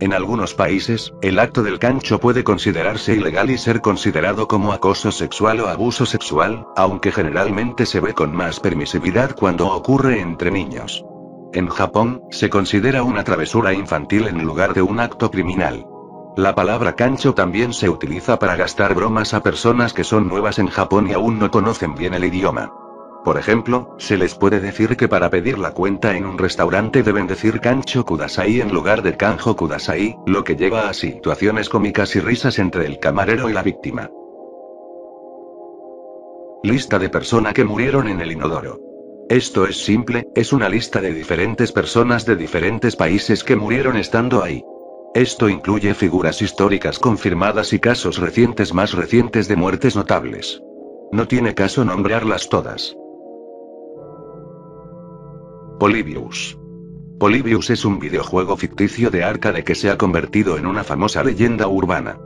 Speaker 1: En algunos países, el acto del kancho puede considerarse ilegal y ser considerado como acoso sexual o abuso sexual, aunque generalmente se ve con más permisividad cuando ocurre entre niños. En Japón, se considera una travesura infantil en lugar de un acto criminal. La palabra kancho también se utiliza para gastar bromas a personas que son nuevas en Japón y aún no conocen bien el idioma. Por ejemplo, se les puede decir que para pedir la cuenta en un restaurante deben decir kancho kudasai en lugar de kanjo kudasai, lo que lleva a situaciones cómicas y risas entre el camarero y la víctima. Lista de personas que murieron en el inodoro. Esto es simple, es una lista de diferentes personas de diferentes países que murieron estando ahí. Esto incluye figuras históricas confirmadas y casos recientes más recientes de muertes notables. No tiene caso nombrarlas todas. Polybius. Polybius es un videojuego ficticio de arcade que se ha convertido en una famosa leyenda urbana.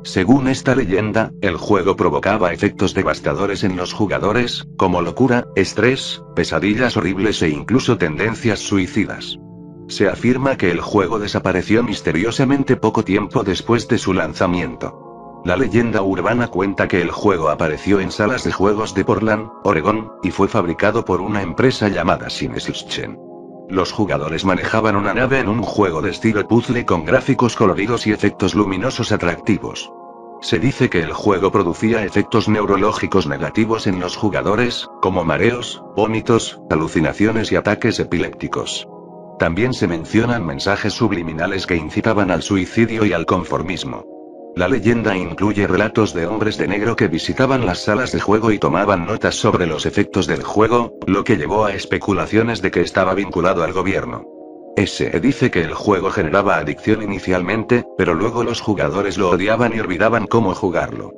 Speaker 1: Según esta leyenda, el juego provocaba efectos devastadores en los jugadores, como locura, estrés, pesadillas horribles e incluso tendencias suicidas. Se afirma que el juego desapareció misteriosamente poco tiempo después de su lanzamiento. La leyenda urbana cuenta que el juego apareció en salas de juegos de Portland, Oregón, y fue fabricado por una empresa llamada Cinesichen. Los jugadores manejaban una nave en un juego de estilo puzzle con gráficos coloridos y efectos luminosos atractivos. Se dice que el juego producía efectos neurológicos negativos en los jugadores, como mareos, vómitos, alucinaciones y ataques epilépticos. También se mencionan mensajes subliminales que incitaban al suicidio y al conformismo. La leyenda incluye relatos de hombres de negro que visitaban las salas de juego y tomaban notas sobre los efectos del juego, lo que llevó a especulaciones de que estaba vinculado al gobierno. Se dice que el juego generaba adicción inicialmente, pero luego los jugadores lo odiaban y olvidaban cómo jugarlo.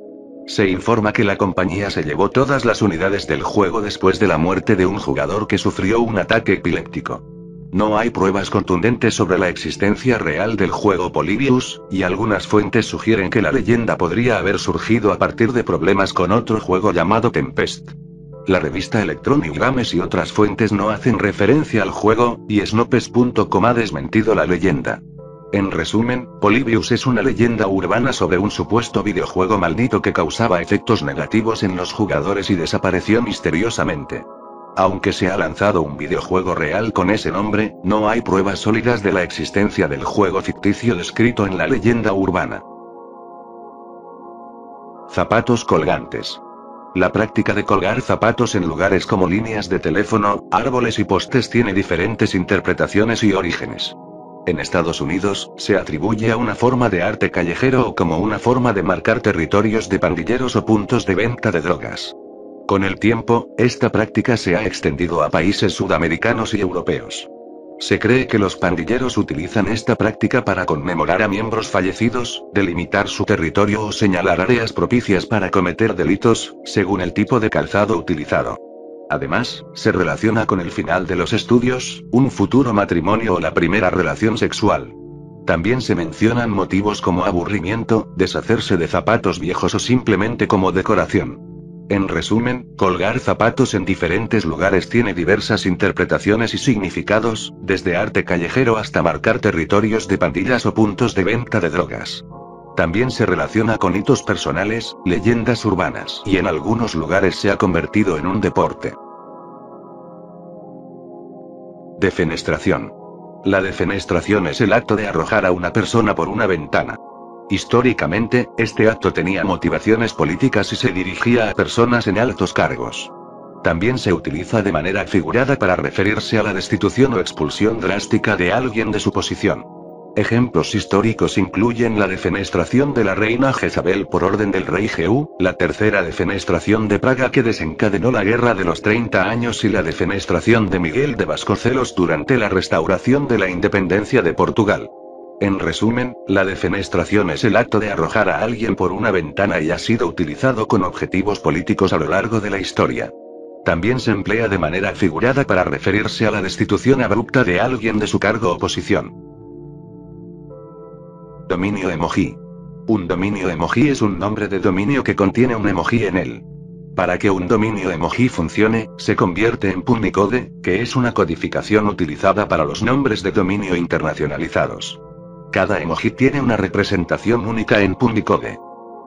Speaker 1: Se informa que la compañía se llevó todas las unidades del juego después de la muerte de un jugador que sufrió un ataque epiléptico. No hay pruebas contundentes sobre la existencia real del juego Polybius, y algunas fuentes sugieren que la leyenda podría haber surgido a partir de problemas con otro juego llamado Tempest. La revista Electronic Games y otras fuentes no hacen referencia al juego, y Snopes.com ha desmentido la leyenda. En resumen, Polybius es una leyenda urbana sobre un supuesto videojuego maldito que causaba efectos negativos en los jugadores y desapareció misteriosamente. Aunque se ha lanzado un videojuego real con ese nombre, no hay pruebas sólidas de la existencia del juego ficticio descrito en la leyenda urbana. Zapatos colgantes. La práctica de colgar zapatos en lugares como líneas de teléfono, árboles y postes tiene diferentes interpretaciones y orígenes. En Estados Unidos, se atribuye a una forma de arte callejero o como una forma de marcar territorios de pandilleros o puntos de venta de drogas. Con el tiempo, esta práctica se ha extendido a países sudamericanos y europeos. Se cree que los pandilleros utilizan esta práctica para conmemorar a miembros fallecidos, delimitar su territorio o señalar áreas propicias para cometer delitos, según el tipo de calzado utilizado. Además, se relaciona con el final de los estudios, un futuro matrimonio o la primera relación sexual. También se mencionan motivos como aburrimiento, deshacerse de zapatos viejos o simplemente como decoración. En resumen, colgar zapatos en diferentes lugares tiene diversas interpretaciones y significados, desde arte callejero hasta marcar territorios de pandillas o puntos de venta de drogas. También se relaciona con hitos personales, leyendas urbanas y en algunos lugares se ha convertido en un deporte. Defenestración. La defenestración es el acto de arrojar a una persona por una ventana. Históricamente, este acto tenía motivaciones políticas y se dirigía a personas en altos cargos. También se utiliza de manera figurada para referirse a la destitución o expulsión drástica de alguien de su posición. Ejemplos históricos incluyen la defenestración de la reina Jezabel por orden del rey Jehú, la tercera defenestración de Praga que desencadenó la Guerra de los 30 años y la defenestración de Miguel de Vasconcelos durante la restauración de la independencia de Portugal. En resumen, la defenestración es el acto de arrojar a alguien por una ventana y ha sido utilizado con objetivos políticos a lo largo de la historia. También se emplea de manera figurada para referirse a la destitución abrupta de alguien de su cargo o posición. Dominio emoji. Un dominio emoji es un nombre de dominio que contiene un emoji en él. Para que un dominio emoji funcione, se convierte en Punycode, que es una codificación utilizada para los nombres de dominio internacionalizados. Cada emoji tiene una representación única en Punycode.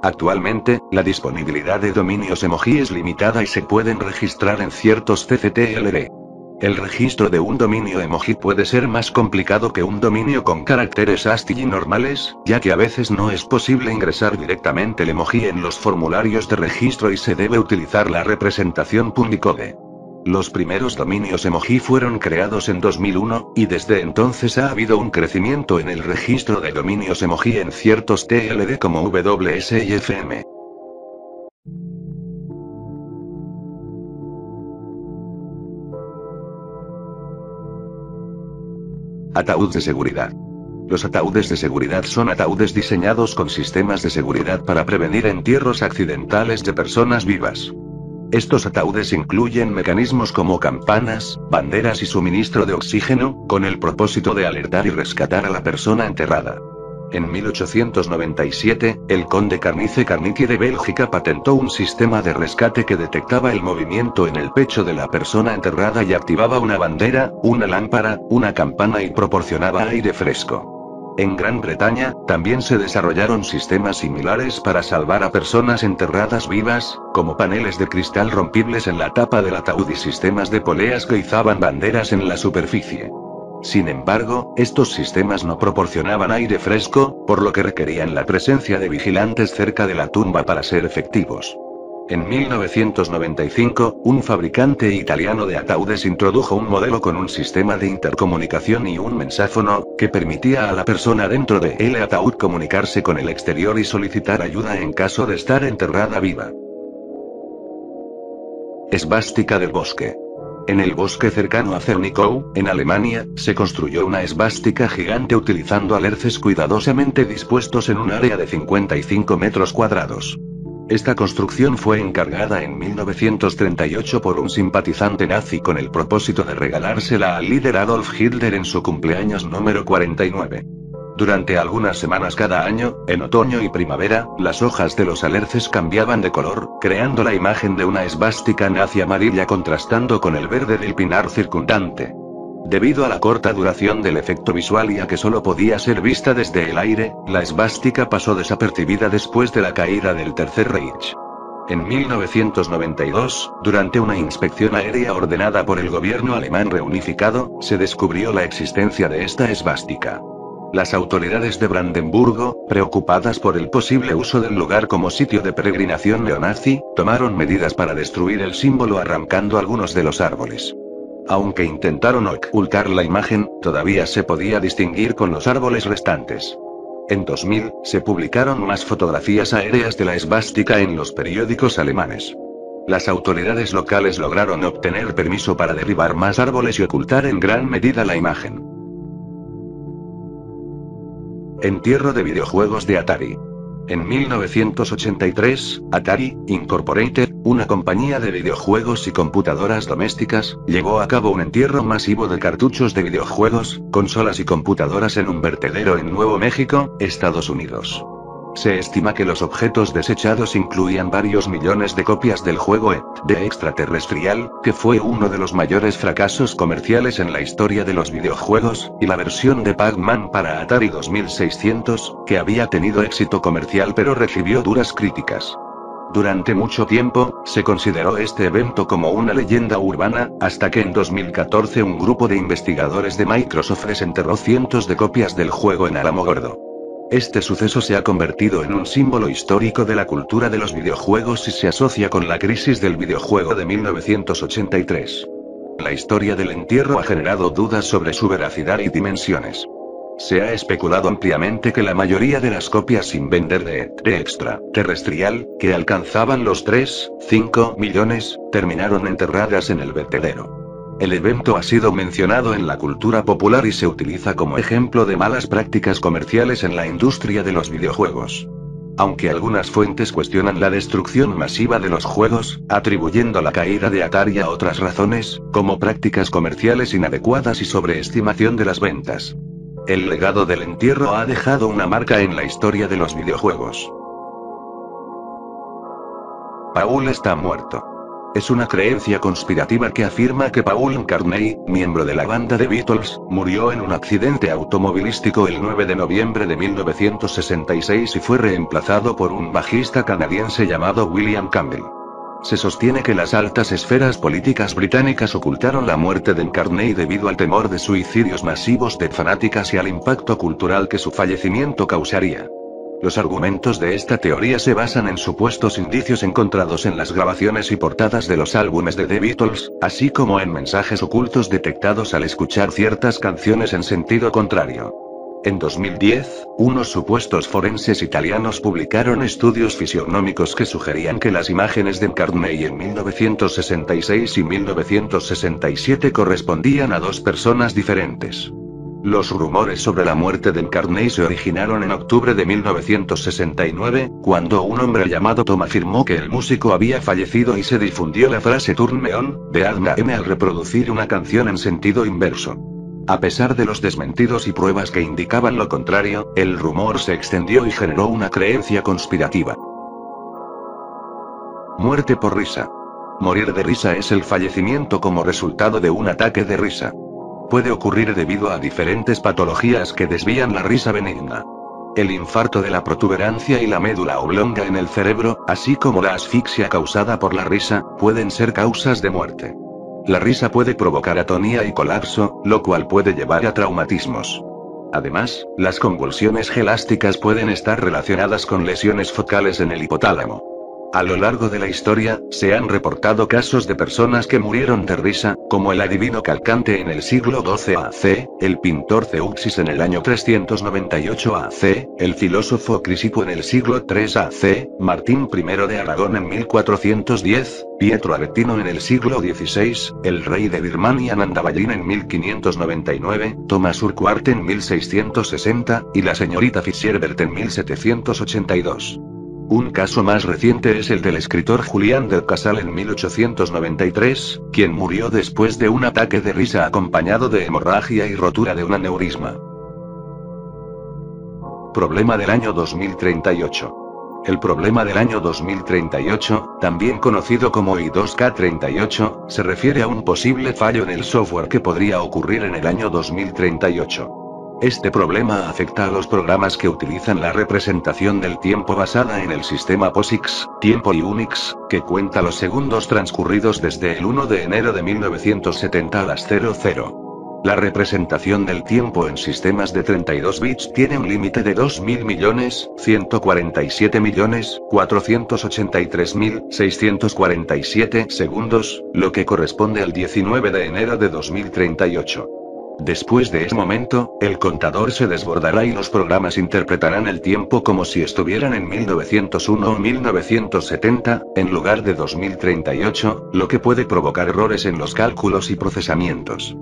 Speaker 1: Actualmente, la disponibilidad de dominios emoji es limitada y se pueden registrar en ciertos ccTLD. El registro de un dominio emoji puede ser más complicado que un dominio con caracteres ASCII normales, ya que a veces no es posible ingresar directamente el emoji en los formularios de registro y se debe utilizar la representación Punycode. Los primeros dominios emoji fueron creados en 2001, y desde entonces ha habido un crecimiento en el registro de dominios emoji en ciertos TLD como WS y FM. Ataúd de seguridad. Los ataúdes de seguridad son ataúdes diseñados con sistemas de seguridad para prevenir entierros accidentales de personas vivas. Estos ataúdes incluyen mecanismos como campanas, banderas y suministro de oxígeno, con el propósito de alertar y rescatar a la persona enterrada. En 1897, el conde Carnice-Carnicki de Bélgica patentó un sistema de rescate que detectaba el movimiento en el pecho de la persona enterrada y activaba una bandera, una lámpara, una campana y proporcionaba aire fresco. En Gran Bretaña, también se desarrollaron sistemas similares para salvar a personas enterradas vivas, como paneles de cristal rompibles en la tapa del ataúd y sistemas de poleas que izaban banderas en la superficie. Sin embargo, estos sistemas no proporcionaban aire fresco, por lo que requerían la presencia de vigilantes cerca de la tumba para ser efectivos. En 1995, un fabricante italiano de ataúdes introdujo un modelo con un sistema de intercomunicación y un mensáfono, que permitía a la persona dentro de el ataúd comunicarse con el exterior y solicitar ayuda en caso de estar enterrada viva. Esvástica del bosque. En el bosque cercano a Zernikow, en Alemania, se construyó una esvástica gigante utilizando alerces cuidadosamente dispuestos en un área de 55 metros cuadrados. Esta construcción fue encargada en 1938 por un simpatizante nazi con el propósito de regalársela al líder Adolf Hitler en su cumpleaños número 49. Durante algunas semanas cada año, en otoño y primavera, las hojas de los alerces cambiaban de color, creando la imagen de una esvástica nazi amarilla contrastando con el verde del pinar circundante. Debido a la corta duración del efecto visual y a que solo podía ser vista desde el aire, la esvástica pasó desapercibida después de la caída del Tercer Reich. En 1992, durante una inspección aérea ordenada por el gobierno alemán reunificado, se descubrió la existencia de esta esvástica. Las autoridades de Brandenburgo, preocupadas por el posible uso del lugar como sitio de peregrinación neonazi, tomaron medidas para destruir el símbolo arrancando algunos de los árboles. Aunque intentaron ocultar la imagen, todavía se podía distinguir con los árboles restantes. En 2000, se publicaron más fotografías aéreas de la esvástica en los periódicos alemanes. Las autoridades locales lograron obtener permiso para derribar más árboles y ocultar en gran medida la imagen. Entierro de videojuegos de Atari. En 1983, Atari, Incorporated, una compañía de videojuegos y computadoras domésticas, llevó a cabo un entierro masivo de cartuchos de videojuegos, consolas y computadoras en un vertedero en Nuevo México, Estados Unidos. Se estima que los objetos desechados incluían varios millones de copias del juego E.T. Extraterrestrial, que fue uno de los mayores fracasos comerciales en la historia de los videojuegos, y la versión de Pac-Man para Atari 2600, que había tenido éxito comercial pero recibió duras críticas. Durante mucho tiempo, se consideró este evento como una leyenda urbana, hasta que en 2014 un grupo de investigadores de Microsoft desenterró cientos de copias del juego en Alamogordo. Este suceso se ha convertido en un símbolo histórico de la cultura de los videojuegos y se asocia con la crisis del videojuego de 1983. La historia del entierro ha generado dudas sobre su veracidad y dimensiones. Se ha especulado ampliamente que la mayoría de las copias sin vender de E.T. Extraterrestrial, que alcanzaban los 3,5 millones, terminaron enterradas en el vertedero. El evento ha sido mencionado en la cultura popular y se utiliza como ejemplo de malas prácticas comerciales en la industria de los videojuegos. Aunque algunas fuentes cuestionan la destrucción masiva de los juegos, atribuyendo la caída de Atari a otras razones, como prácticas comerciales inadecuadas y sobreestimación de las ventas. El legado del entierro ha dejado una marca en la historia de los videojuegos. Paul está muerto. Es una creencia conspirativa que afirma que Paul McCartney, miembro de la banda The Beatles, murió en un accidente automovilístico el 9 de noviembre de 1966 y fue reemplazado por un bajista canadiense llamado William Campbell. Se sostiene que las altas esferas políticas británicas ocultaron la muerte de McCartney debido al temor de suicidios masivos de fanáticas y al impacto cultural que su fallecimiento causaría. Los argumentos de esta teoría se basan en supuestos indicios encontrados en las grabaciones y portadas de los álbumes de The Beatles, así como en mensajes ocultos detectados al escuchar ciertas canciones en sentido contrario. En 2010, unos supuestos forenses italianos publicaron estudios fisionómicos que sugerían que las imágenes de McCartney en 1966 y 1967 correspondían a dos personas diferentes. Los rumores sobre la muerte de McCartney se originaron en octubre de 1969, cuando un hombre llamado Tom afirmó que el músico había fallecido y se difundió la frase "Turn me on" de Adna M al reproducir una canción en sentido inverso. A pesar de los desmentidos y pruebas que indicaban lo contrario, el rumor se extendió y generó una creencia conspirativa. Muerte por risa. Morir de risa es el fallecimiento como resultado de un ataque de risa. Puede ocurrir debido a diferentes patologías que desvían la risa benigna. El infarto de la protuberancia y la médula oblonga en el cerebro, así como la asfixia causada por la risa, pueden ser causas de muerte. La risa puede provocar atonía y colapso, lo cual puede llevar a traumatismos. Además, las convulsiones gelásticas pueden estar relacionadas con lesiones focales en el hipotálamo. A lo largo de la historia, se han reportado casos de personas que murieron de risa, como el adivino Calcante en el siglo XII AC, el pintor Zeuxis en el año 398 AC, el filósofo Crisipo en el siglo III AC, Martín I de Aragón en 1410, Pietro Aretino en el siglo XVI, el rey de Birmania Nandavallín en 1599, Thomas Urquhart en 1660, y la señorita Fitzherbert en 1782. Un caso más reciente es el del escritor Julián del Casal en 1893, quien murió después de un ataque de risa acompañado de hemorragia y rotura de un aneurisma. Problema del año 2038. El problema del año 2038, también conocido como I2K38, se refiere a un posible fallo en el software que podría ocurrir en el año 2038. Este problema afecta a los programas que utilizan la representación del tiempo basada en el sistema POSIX, tiempo y Unix, que cuenta los segundos transcurridos desde el 1 de enero de 1970 a las 00. La representación del tiempo en sistemas de 32 bits tiene un límite de 2.147.483.647 segundos, lo que corresponde al 19 de enero de 2038. Después de ese momento, el contador se desbordará y los programas interpretarán el tiempo como si estuvieran en 1901 o 1970, en lugar de 2038, lo que puede provocar errores en los cálculos y procesamientos.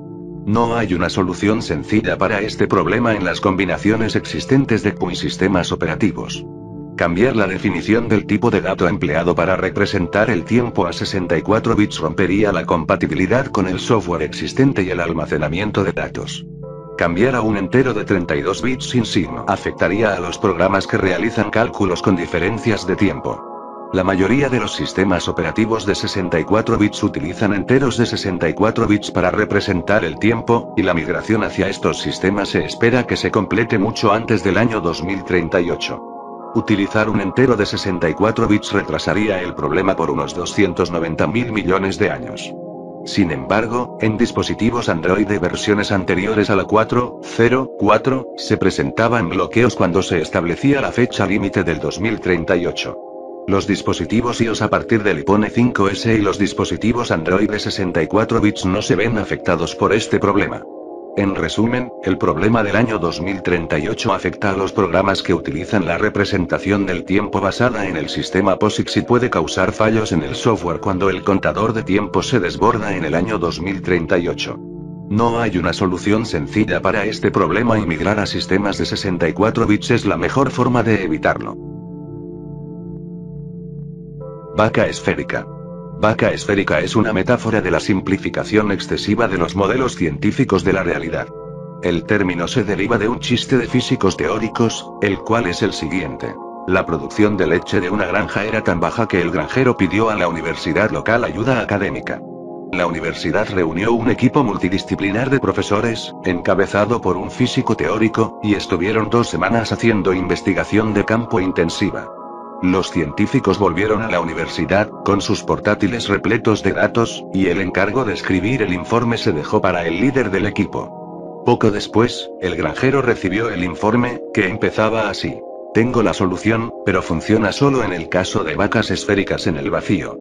Speaker 1: No hay una solución sencilla para este problema en las combinaciones existentes de QI sistemas operativos. Cambiar la definición del tipo de dato empleado para representar el tiempo a 64 bits rompería la compatibilidad con el software existente y el almacenamiento de datos. Cambiar a un entero de 32 bits sin signo afectaría a los programas que realizan cálculos con diferencias de tiempo. La mayoría de los sistemas operativos de 64 bits utilizan enteros de 64 bits para representar el tiempo, y la migración hacia estos sistemas se espera que se complete mucho antes del año 2038. Utilizar un entero de 64 bits retrasaría el problema por unos 290.000 millones de años. Sin embargo, en dispositivos Android de versiones anteriores a la 4.0.4, se presentaban bloqueos cuando se establecía la fecha límite del 2038. Los dispositivos iOS a partir del iPhone 5S y los dispositivos Android de 64 bits no se ven afectados por este problema. En resumen, el problema del año 2038 afecta a los programas que utilizan la representación del tiempo basada en el sistema POSIX y puede causar fallos en el software cuando el contador de tiempo se desborda en el año 2038. No hay una solución sencilla para este problema y migrar a sistemas de 64 bits es la mejor forma de evitarlo. Vaca esférica. Vaca esférica es una metáfora de la simplificación excesiva de los modelos científicos de la realidad. El término se deriva de un chiste de físicos teóricos, el cual es el siguiente. La producción de leche de una granja era tan baja que el granjero pidió a la universidad local ayuda académica. La universidad reunió un equipo multidisciplinar de profesores, encabezado por un físico teórico, y estuvieron 2 semanas haciendo investigación de campo intensiva. Los científicos volvieron a la universidad, con sus portátiles repletos de datos, y el encargo de escribir el informe se dejó para el líder del equipo. Poco después, el granjero recibió el informe, que empezaba así. Tengo la solución, pero funciona solo en el caso de vacas esféricas en el vacío.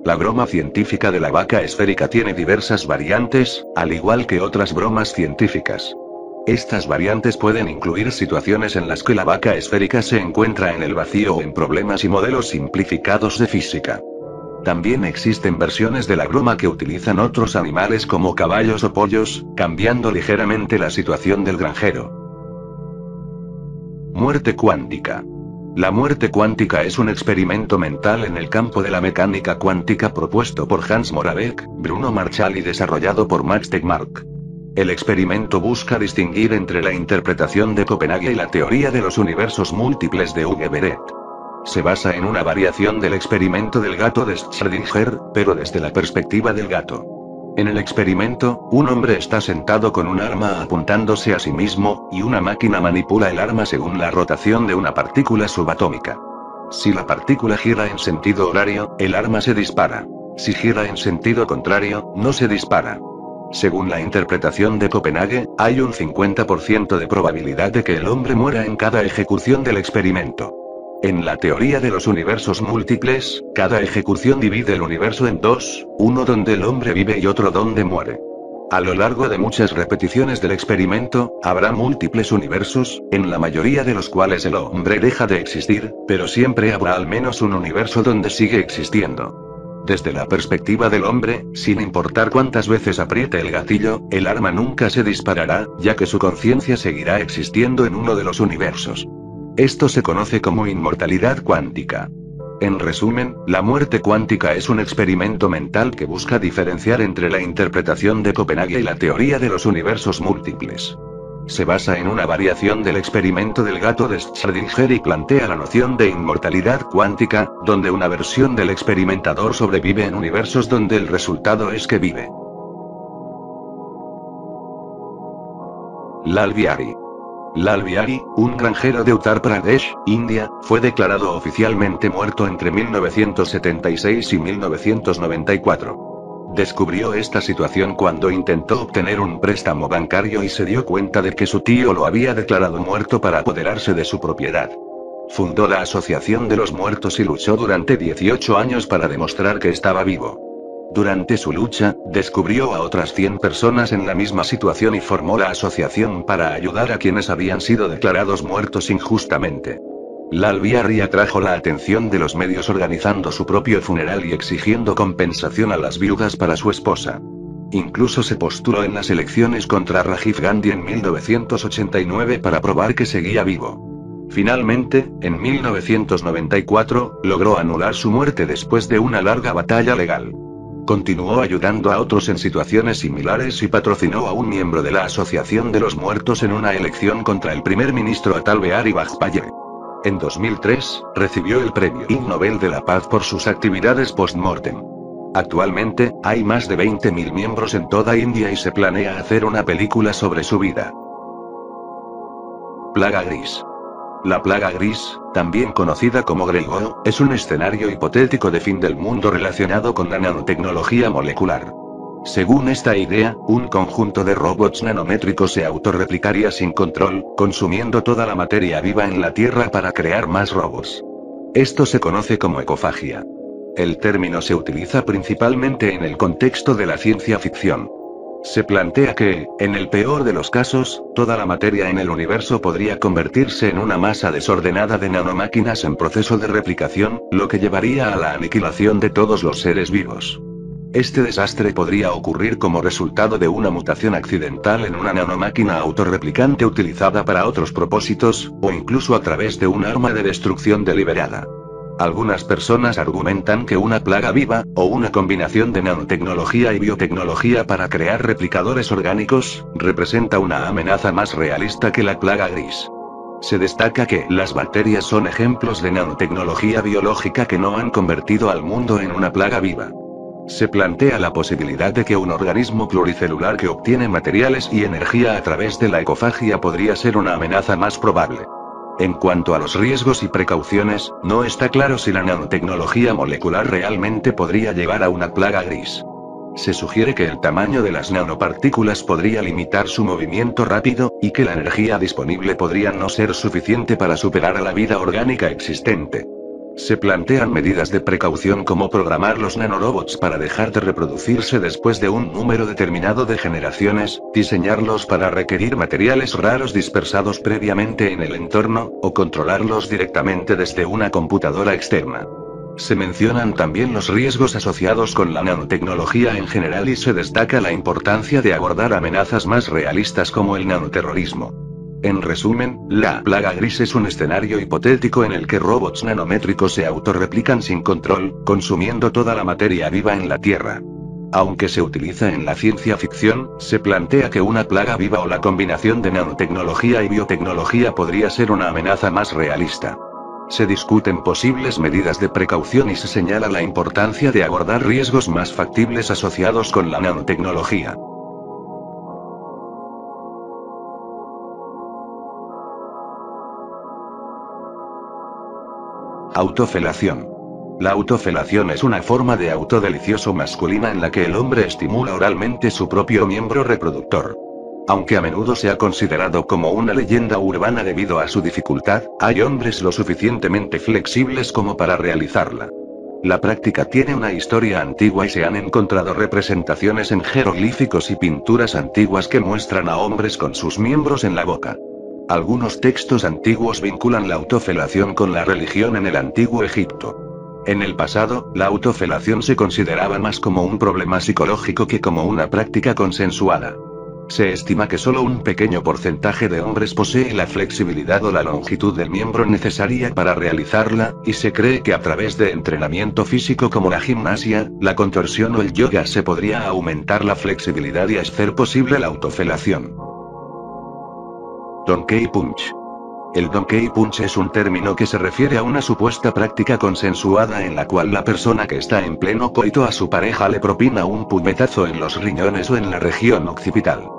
Speaker 1: La broma científica de la vaca esférica tiene diversas variantes, al igual que otras bromas científicas. Estas variantes pueden incluir situaciones en las que la vaca esférica se encuentra en el vacío o en problemas y modelos simplificados de física. También existen versiones de la broma que utilizan otros animales como caballos o pollos, cambiando ligeramente la situación del granjero. Muerte cuántica. La muerte cuántica es un experimento mental en el campo de la mecánica cuántica propuesto por Hans Moravec, Bruno Marchal y desarrollado por Max Tegmark. El experimento busca distinguir entre la interpretación de Copenhague y la teoría de los universos múltiples de Hugh Everett. Se basa en una variación del experimento del gato de Schrödinger, pero desde la perspectiva del gato. En el experimento, un hombre está sentado con un arma apuntándose a sí mismo, y una máquina manipula el arma según la rotación de una partícula subatómica. Si la partícula gira en sentido horario, el arma se dispara. Si gira en sentido contrario, no se dispara. Según la interpretación de Copenhague, hay un 50% de probabilidad de que el hombre muera en cada ejecución del experimento. En la teoría de los universos múltiples, cada ejecución divide el universo en dos, uno donde el hombre vive y otro donde muere. A lo largo de muchas repeticiones del experimento, habrá múltiples universos, en la mayoría de los cuales el hombre deja de existir, pero siempre habrá al menos un universo donde sigue existiendo. Desde la perspectiva del hombre, sin importar cuántas veces apriete el gatillo, el arma nunca se disparará, ya que su conciencia seguirá existiendo en uno de los universos. Esto se conoce como inmortalidad cuántica. En resumen, la muerte cuántica es un experimento mental que busca diferenciar entre la interpretación de Copenhague y la teoría de los universos múltiples. Se basa en una variación del experimento del gato de Schrödinger y plantea la noción de inmortalidad cuántica, donde una versión del experimentador sobrevive en universos donde el resultado es que vive. Lal Biari. Lal Biari, un granjero de Uttar Pradesh, India, fue declarado oficialmente muerto entre 1976 y 1994. Descubrió esta situación cuando intentó obtener un préstamo bancario y se dio cuenta de que su tío lo había declarado muerto para apoderarse de su propiedad. Fundó la Asociación de los Muertos y luchó durante 18 años para demostrar que estaba vivo. Durante su lucha, descubrió a otras 100 personas en la misma situación y formó la asociación para ayudar a quienes habían sido declarados muertos injustamente. Lal Biari atrajo la atención de los medios organizando su propio funeral y exigiendo compensación a las viudas para su esposa. Incluso se postuló en las elecciones contra Rajiv Gandhi en 1989 para probar que seguía vivo. Finalmente, en 1994, logró anular su muerte después de una larga batalla legal. Continuó ayudando a otros en situaciones similares y patrocinó a un miembro de la Asociación de los Muertos en una elección contra el primer ministro Atal Bihari Vajpayee. En 2003, recibió el Premio Ig Nobel de la Paz por sus actividades post-mortem. Actualmente, hay más de 20.000 miembros en toda India y se planea hacer una película sobre su vida. Plaga gris. La plaga gris, también conocida como Grey Goo, es un escenario hipotético de fin del mundo relacionado con la nanotecnología molecular. Según esta idea, un conjunto de robots nanométricos se autorreplicaría sin control, consumiendo toda la materia viva en la Tierra para crear más robots. Esto se conoce como ecofagia. El término se utiliza principalmente en el contexto de la ciencia ficción. Se plantea que, en el peor de los casos, toda la materia en el universo podría convertirse en una masa desordenada de nanomáquinas en proceso de replicación, lo que llevaría a la aniquilación de todos los seres vivos. Este desastre podría ocurrir como resultado de una mutación accidental en una nanomáquina autorreplicante utilizada para otros propósitos, o incluso a través de un arma de destrucción deliberada. Algunas personas argumentan que una plaga viva, o una combinación de nanotecnología y biotecnología para crear replicadores orgánicos, representa una amenaza más realista que la plaga gris. Se destaca que las bacterias son ejemplos de nanotecnología biológica que no han convertido al mundo en una plaga viva. Se plantea la posibilidad de que un organismo pluricelular que obtiene materiales y energía a través de la ecofagia podría ser una amenaza más probable. En cuanto a los riesgos y precauciones, no está claro si la nanotecnología molecular realmente podría llevar a una plaga gris. Se sugiere que el tamaño de las nanopartículas podría limitar su movimiento rápido, y que la energía disponible podría no ser suficiente para superar a la vida orgánica existente. Se plantean medidas de precaución como programar los nanorobots para dejar de reproducirse después de un número determinado de generaciones, diseñarlos para requerir materiales raros dispersados previamente en el entorno, o controlarlos directamente desde una computadora externa. Se mencionan también los riesgos asociados con la nanotecnología en general y se destaca la importancia de abordar amenazas más realistas como el nanoterrorismo. En resumen, la plaga gris es un escenario hipotético en el que robots nanométricos se autorreplican sin control, consumiendo toda la materia viva en la Tierra. Aunque se utiliza en la ciencia ficción, se plantea que una plaga viva o la combinación de nanotecnología y biotecnología podría ser una amenaza más realista. Se discuten posibles medidas de precaución y se señala la importancia de abordar riesgos más factibles asociados con la nanotecnología. Autofelación. La autofelación es una forma de autodelicioso masculina en la que el hombre estimula oralmente su propio miembro reproductor. Aunque a menudo se ha considerado como una leyenda urbana debido a su dificultad, hay hombres lo suficientemente flexibles como para realizarla. La práctica tiene una historia antigua y se han encontrado representaciones en jeroglíficos y pinturas antiguas que muestran a hombres con sus miembros en la boca. Algunos textos antiguos vinculan la autofelación con la religión en el antiguo Egipto. En el pasado, la autofelación se consideraba más como un problema psicológico que como una práctica consensuada. Se estima que solo un pequeño porcentaje de hombres posee la flexibilidad o la longitud del miembro necesaria para realizarla, y se cree que a través de entrenamiento físico como la gimnasia, la contorsión o el yoga se podría aumentar la flexibilidad y hacer posible la autofelación. Donkey Punch. El Donkey Punch es un término que se refiere a una supuesta práctica consensuada en la cual la persona que está en pleno coito a su pareja le propina un puñetazo en los riñones o en la región occipital.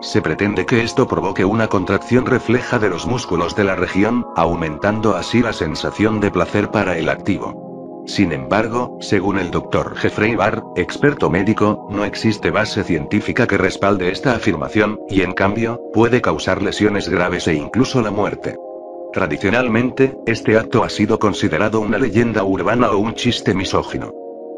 Speaker 1: Se pretende que esto provoque una contracción refleja de los músculos de la región, aumentando así la sensación de placer para el activo. Sin embargo, según el Dr. Jeffrey Barr, experto médico, no existe base científica que respalde esta afirmación, y en cambio, puede causar lesiones graves e incluso la muerte. Tradicionalmente, este acto ha sido considerado una leyenda urbana o un chiste misógino.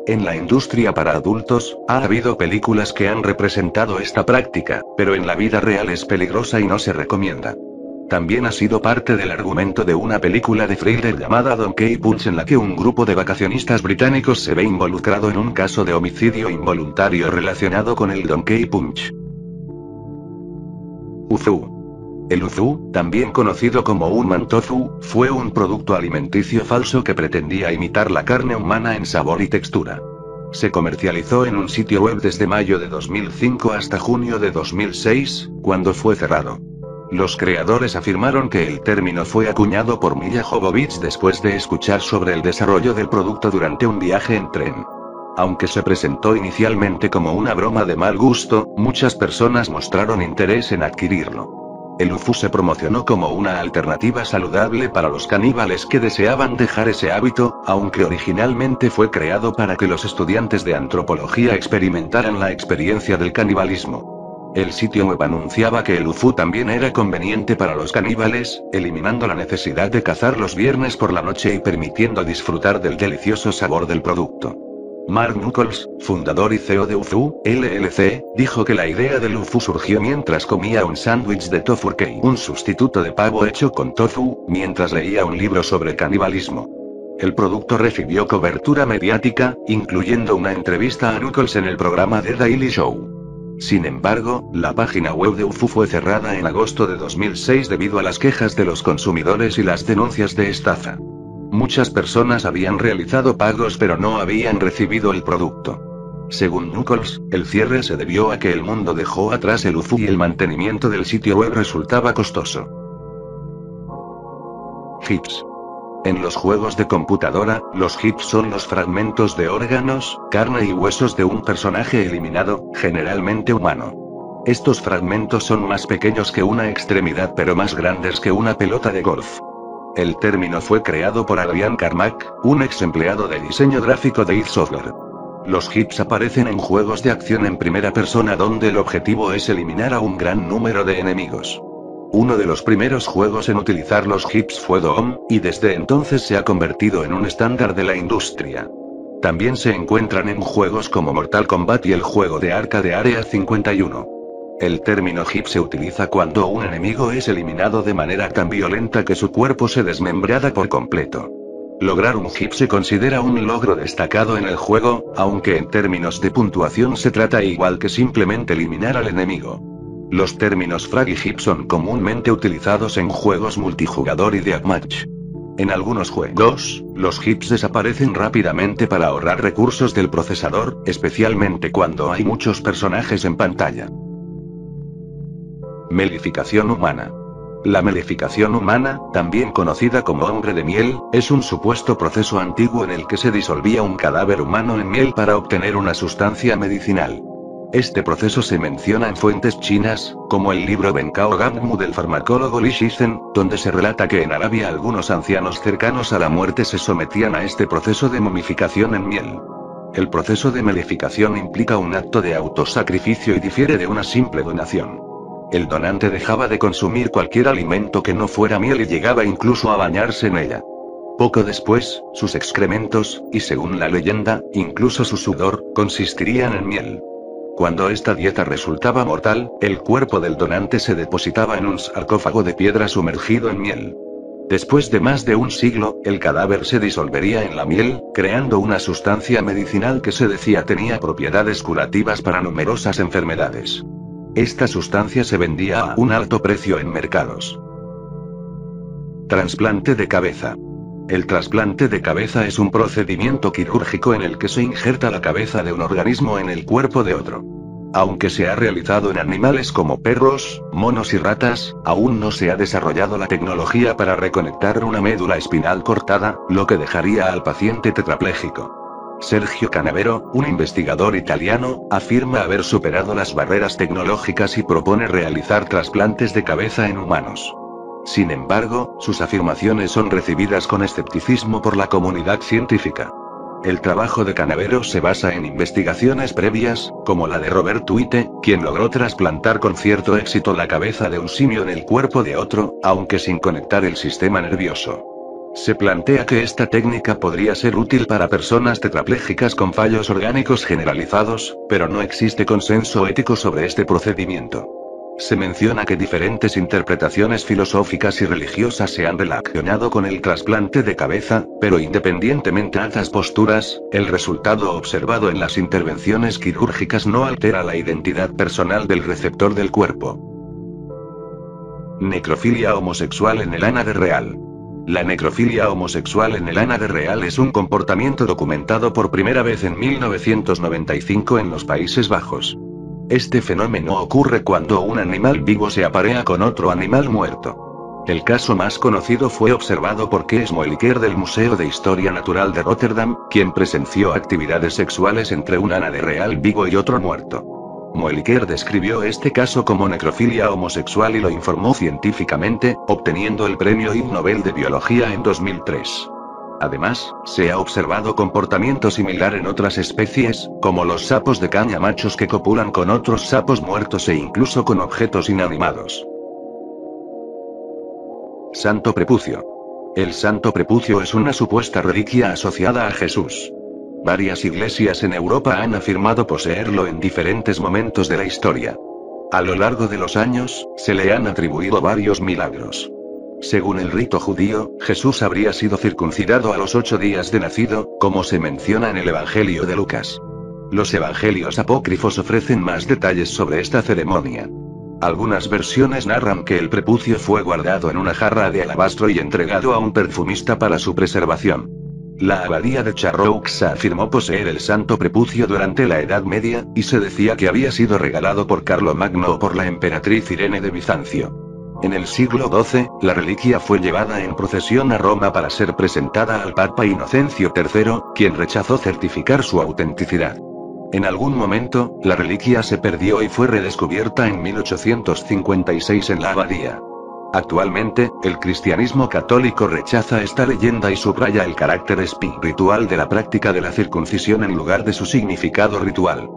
Speaker 1: En la industria para adultos, ha habido películas que han representado esta práctica, pero en la vida real es peligrosa y no se recomienda. También ha sido parte del argumento de una película de thriller llamada Donkey Punch en la que un grupo de vacacionistas británicos se ve involucrado en un caso de homicidio involuntario relacionado con el Donkey Punch. Uzu. El uzu, también conocido como human tofu, fue un producto alimenticio falso que pretendía imitar la carne humana en sabor y textura. Se comercializó en un sitio web desde mayo de 2005 hasta junio de 2006, cuando fue cerrado. Los creadores afirmaron que el término fue acuñado por Milla Jovovich después de escuchar sobre el desarrollo del producto durante un viaje en tren. Aunque se presentó inicialmente como una broma de mal gusto, muchas personas mostraron interés en adquirirlo. El uzu se promocionó como una alternativa saludable para los caníbales que deseaban dejar ese hábito, aunque originalmente fue creado para que los estudiantes de antropología experimentaran la experiencia del canibalismo. El sitio web anunciaba que el uzu también era conveniente para los caníbales, eliminando la necesidad de cazar los viernes por la noche y permitiendo disfrutar del delicioso sabor del producto. Mark Nichols, fundador y CEO de Uzu, LLC, dijo que la idea del uzu surgió mientras comía un sándwich de tofu key, un sustituto de pavo hecho con tofu, mientras leía un libro sobre canibalismo. El producto recibió cobertura mediática, incluyendo una entrevista a Nichols en el programa The Daily Show. Sin embargo, la página web de Uzu fue cerrada en agosto de 2006 debido a las quejas de los consumidores y las denuncias de estafa. Muchas personas habían realizado pagos pero no habían recibido el producto. Según Nichols, el cierre se debió a que el mundo dejó atrás el uzu y el mantenimiento del sitio web resultaba costoso. Hips. En los juegos de computadora, los hips son los fragmentos de órganos, carne y huesos de un personaje eliminado, generalmente humano. Estos fragmentos son más pequeños que una extremidad pero más grandes que una pelota de golf. El término fue creado por Adrian Carmack, un ex empleado de diseño gráfico de id Software. Los hips aparecen en juegos de acción en primera persona donde el objetivo es eliminar a un gran número de enemigos. Uno de los primeros juegos en utilizar los hips fue Doom, y desde entonces se ha convertido en un estándar de la industria. También se encuentran en juegos como Mortal Kombat y el juego de arcade Area 51. El término hip se utiliza cuando un enemigo es eliminado de manera tan violenta que su cuerpo se desmembrada por completo. Lograr un hit se considera un logro destacado en el juego, aunque en términos de puntuación se trata igual que simplemente eliminar al enemigo. Los términos frag y hit son comúnmente utilizados en juegos multijugador y deathmatch. En algunos juegos, los hits desaparecen rápidamente para ahorrar recursos del procesador, especialmente cuando hay muchos personajes en pantalla. Melificación humana. La melificación humana, también conocida como hombre de miel, es un supuesto proceso antiguo en el que se disolvía un cadáver humano en miel para obtener una sustancia medicinal. Este proceso se menciona en fuentes chinas, como el libro Benkao Gammu del farmacólogo Li Shizhen, donde se relata que en Arabia algunos ancianos cercanos a la muerte se sometían a este proceso de momificación en miel. El proceso de melificación implica un acto de autosacrificio y difiere de una simple donación. El donante dejaba de consumir cualquier alimento que no fuera miel y llegaba incluso a bañarse en ella. Poco después, sus excrementos, y según la leyenda, incluso su sudor, consistirían en miel. Cuando esta dieta resultaba mortal, el cuerpo del donante se depositaba en un sarcófago de piedra sumergido en miel. Después de más de un siglo, el cadáver se disolvería en la miel, creando una sustancia medicinal que se decía tenía propiedades curativas para numerosas enfermedades. Esta sustancia se vendía a un alto precio en mercados. Trasplante de cabeza. El trasplante de cabeza es un procedimiento quirúrgico en el que se injerta la cabeza de un organismo en el cuerpo de otro. Aunque se ha realizado en animales como perros, monos y ratas, aún no se ha desarrollado la tecnología para reconectar una médula espinal cortada, lo que dejaría al paciente tetrapléjico. Sergio Canavero, un investigador italiano, afirma haber superado las barreras tecnológicas y propone realizar trasplantes de cabeza en humanos. Sin embargo, sus afirmaciones son recibidas con escepticismo por la comunidad científica. El trabajo de Canavero se basa en investigaciones previas, como la de Robert Witte, quien logró trasplantar con cierto éxito la cabeza de un simio en el cuerpo de otro, aunque sin conectar el sistema nervioso. Se plantea que esta técnica podría ser útil para personas tetraplégicas con fallos orgánicos generalizados, pero no existe consenso ético sobre este procedimiento. Se menciona que diferentes interpretaciones filosóficas y religiosas se han relacionado con el trasplante de cabeza, pero independientemente de estas posturas, el resultado observado en las intervenciones quirúrgicas no altera la identidad personal del receptor del cuerpo. Necrofilia homosexual en el ánade real. La necrofilia homosexual en el ánade real es un comportamiento documentado por primera vez en 1995 en los Países Bajos. Este fenómeno ocurre cuando un animal vivo se aparea con otro animal muerto. El caso más conocido fue observado por Kees Moeliker del Museo de Historia Natural de Rotterdam, quien presenció actividades sexuales entre un ánade real vivo y otro muerto. Moeliker describió este caso como necrofilia homosexual y lo informó científicamente, obteniendo el Premio Ig Nobel de Biología en 2003. Además, se ha observado comportamiento similar en otras especies, como los sapos de caña machos que copulan con otros sapos muertos e incluso con objetos inanimados. Santo Prepucio. El Santo Prepucio es una supuesta reliquia asociada a Jesús. Varias iglesias en Europa han afirmado poseerlo en diferentes momentos de la historia. A lo largo de los años, se le han atribuido varios milagros. Según el rito judío, Jesús habría sido circuncidado a los 8 días de nacido, como se menciona en el Evangelio de Lucas. Los evangelios apócrifos ofrecen más detalles sobre esta ceremonia. Algunas versiones narran que el prepucio fue guardado en una jarra de alabastro y entregado a un perfumista para su preservación. La abadía de Charroux afirmó poseer el santo prepucio durante la Edad Media, y se decía que había sido regalado por Carlomagno o por la emperatriz Irene de Bizancio. En el siglo XII, la reliquia fue llevada en procesión a Roma para ser presentada al Papa Inocencio III, quien rechazó certificar su autenticidad. En algún momento, la reliquia se perdió y fue redescubierta en 1856 en la abadía. Actualmente, el cristianismo católico rechaza esta leyenda y subraya el carácter espiritual de la práctica de la circuncisión en lugar de su significado ritual.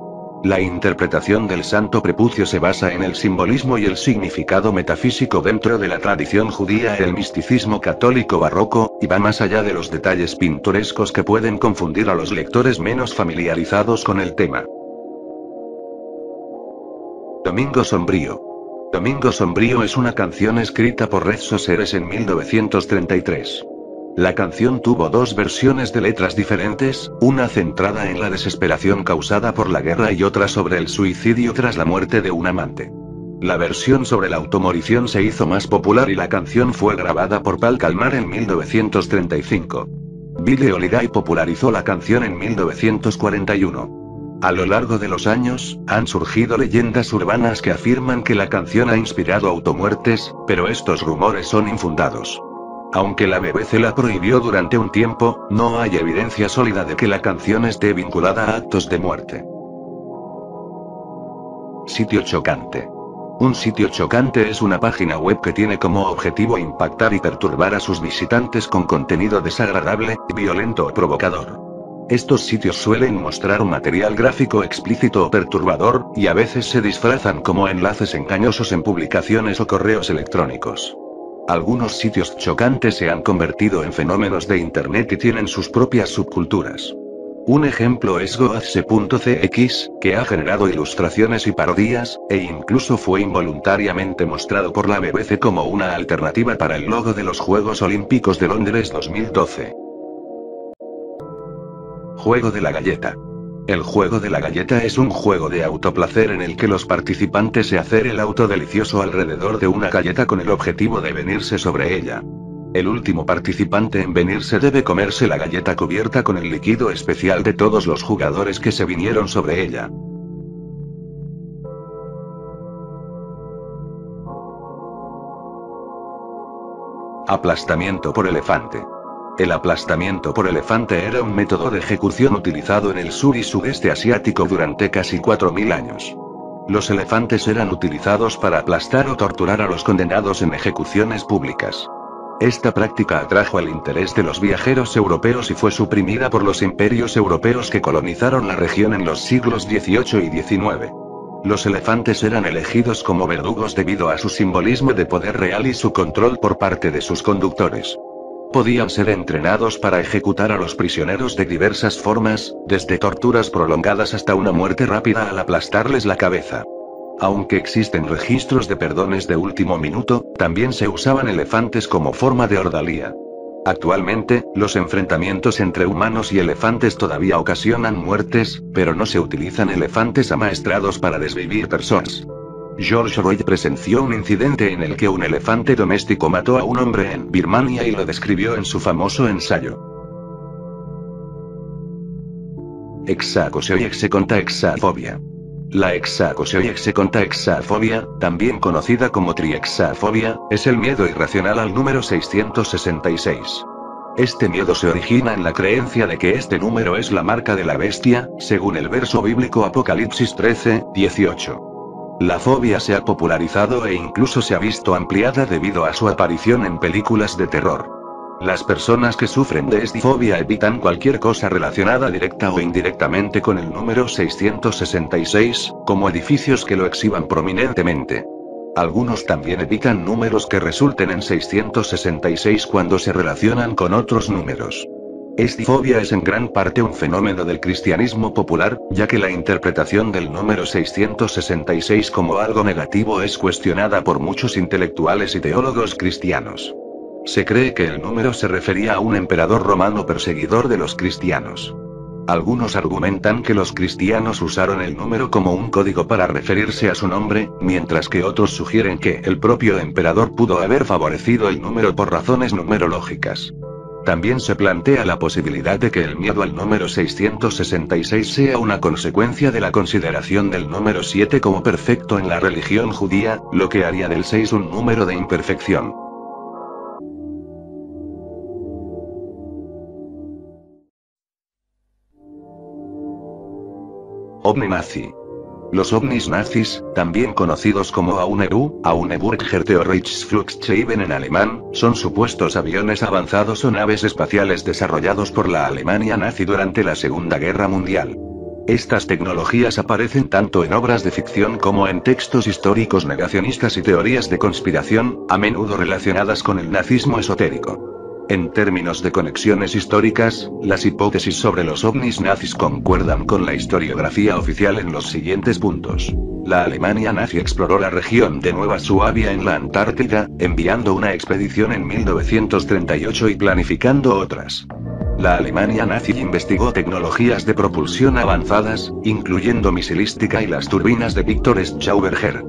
Speaker 1: La interpretación del santo prepucio se basa en el simbolismo y el significado metafísico dentro de la tradición judía y el misticismo católico barroco, y va más allá de los detalles pintorescos que pueden confundir a los lectores menos familiarizados con el tema. Domingo Sombrío. Domingo Sombrío es una canción escrita por Red Soseres en 1933. La canción tuvo dos versiones de letras diferentes, una centrada en la desesperación causada por la guerra y otra sobre el suicidio tras la muerte de un amante. La versión sobre la automorición se hizo más popular y la canción fue grabada por Paul Kalmar en 1935. Billie Holiday popularizó la canción en 1941. A lo largo de los años, han surgido leyendas urbanas que afirman que la canción ha inspirado automuertes, pero estos rumores son infundados. Aunque la BBC la prohibió durante un tiempo, no hay evidencia sólida de que la canción esté vinculada a actos de muerte. Sitio chocante. Un sitio chocante es una página web que tiene como objetivo impactar y perturbar a sus visitantes con contenido desagradable, violento o provocador. Estos sitios suelen mostrar un material gráfico explícito o perturbador, y a veces se disfrazan como enlaces engañosos en publicaciones o correos electrónicos. Algunos sitios chocantes se han convertido en fenómenos de Internet y tienen sus propias subculturas. Un ejemplo es Goatse.cx, que ha generado ilustraciones y parodias, e incluso fue involuntariamente mostrado por la BBC como una alternativa para el logo de los Juegos Olímpicos de Londres 2012. Juego de la galleta. El juego de la galleta es un juego de autoplacer en el que los participantes se hacen el auto delicioso alrededor de una galleta con el objetivo de venirse sobre ella. El último participante en venirse debe comerse la galleta cubierta con el líquido especial de todos los jugadores que se vinieron sobre ella. Aplastamiento por elefante. El aplastamiento por elefante era un método de ejecución utilizado en el sur y sudeste asiático durante casi 4000 años. Los elefantes eran utilizados para aplastar o torturar a los condenados en ejecuciones públicas. Esta práctica atrajo el interés de los viajeros europeos y fue suprimida por los imperios europeos que colonizaron la región en los siglos XVIII y XIX. Los elefantes eran elegidos como verdugos debido a su simbolismo de poder real y su control por parte de sus conductores. Podían ser entrenados para ejecutar a los prisioneros de diversas formas, desde torturas prolongadas hasta una muerte rápida al aplastarles la cabeza. Aunque existen registros de perdones de último minuto, también se usaban elefantes como forma de ordalía. Actualmente, los enfrentamientos entre humanos y elefantes todavía ocasionan muertes, pero no se utilizan elefantes amaestrados para desvivir personas. George Roy presenció un incidente en el que un elefante doméstico mató a un hombre en Birmania y lo describió en su famoso ensayo. Exacosioiexecontaexafobia. La exacosioiexecontaexafobia, también conocida como triexafobia, es el miedo irracional al número 666. Este miedo se origina en la creencia de que este número es la marca de la bestia, según el verso bíblico Apocalipsis 13:18. La fobia se ha popularizado e incluso se ha visto ampliada debido a su aparición en películas de terror. Las personas que sufren de esta fobia evitan cualquier cosa relacionada directa o indirectamente con el número 666, como edificios que lo exhiban prominentemente. Algunos también evitan números que resulten en 666 cuando se relacionan con otros números. Esta fobia es en gran parte un fenómeno del cristianismo popular, ya que la interpretación del número 666 como algo negativo es cuestionada por muchos intelectuales y teólogos cristianos. Se cree que el número se refería a un emperador romano perseguidor de los cristianos. Algunos argumentan que los cristianos usaron el número como un código para referirse a su nombre, mientras que otros sugieren que el propio emperador pudo haber favorecido el número por razones numerológicas. También se plantea la posibilidad de que el miedo al número 666 sea una consecuencia de la consideración del número 7 como perfecto en la religión judía, lo que haría del 6 un número de imperfección. OVNI nazi. Los ovnis nazis, también conocidos como Auneburger o Reichsflugscheiben en alemán, son supuestos aviones avanzados o naves espaciales desarrollados por la Alemania nazi durante la Segunda Guerra Mundial. Estas tecnologías aparecen tanto en obras de ficción como en textos históricos negacionistas y teorías de conspiración, a menudo relacionadas con el nazismo esotérico. En términos de conexiones históricas, las hipótesis sobre los ovnis nazis concuerdan con la historiografía oficial en los siguientes puntos. La Alemania nazi exploró la región de Nueva Suabia en la Antártida, enviando una expedición en 1938 y planificando otras. La Alemania nazi investigó tecnologías de propulsión avanzadas, incluyendo misilística y las turbinas de Victor Schauberger.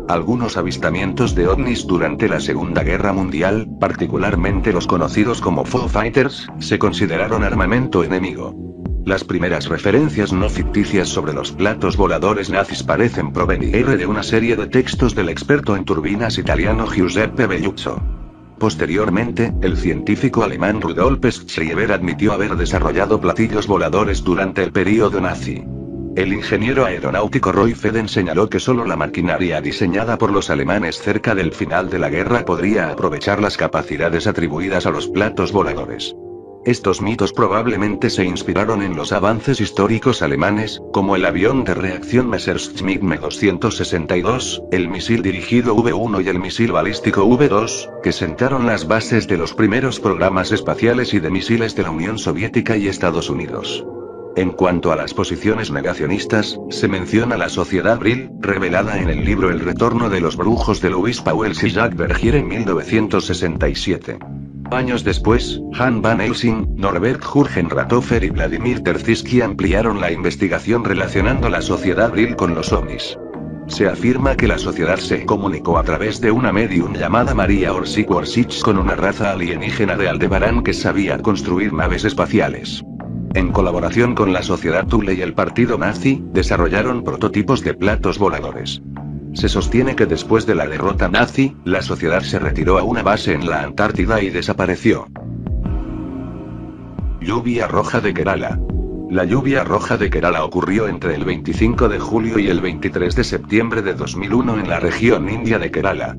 Speaker 1: Algunos avistamientos de ovnis durante la Segunda Guerra Mundial, particularmente los conocidos como Foo Fighters, se consideraron armamento enemigo. Las primeras referencias no ficticias sobre los platos voladores nazis parecen provenir de una serie de textos del experto en turbinas italiano Giuseppe Belluzzo. Posteriormente, el científico alemán Rudolf Schriever admitió haber desarrollado platillos voladores durante el período nazi. El ingeniero aeronáutico Roy Fedden señaló que solo la maquinaria diseñada por los alemanes cerca del final de la guerra podría aprovechar las capacidades atribuidas a los platos voladores. Estos mitos probablemente se inspiraron en los avances históricos alemanes, como el avión de reacción Messerschmitt Me-262, el misil dirigido V-1 y el misil balístico V-2, que sentaron las bases de los primeros programas espaciales y de misiles de la Unión Soviética y Estados Unidos. En cuanto a las posiciones negacionistas, se menciona la Sociedad Brill, revelada en el libro El retorno de los brujos de Louis Pauwels y Jacques Bergier en 1967. Años después, Han van Helsing, Norbert Jürgen Rathofer y Vladimir Terziski ampliaron la investigación relacionando la Sociedad Brill con los ovnis. Se afirma que la sociedad se comunicó a través de una medium llamada María Orsic con una raza alienígena de Aldebarán que sabía construir naves espaciales. En colaboración con la sociedad Thule y el partido nazi, desarrollaron prototipos de platos voladores. Se sostiene que después de la derrota nazi, la sociedad se retiró a una base en la Antártida y desapareció. Lluvia roja de Kerala. La lluvia roja de Kerala ocurrió entre el 25 de julio y el 23 de septiembre de 2001 en la región india de Kerala.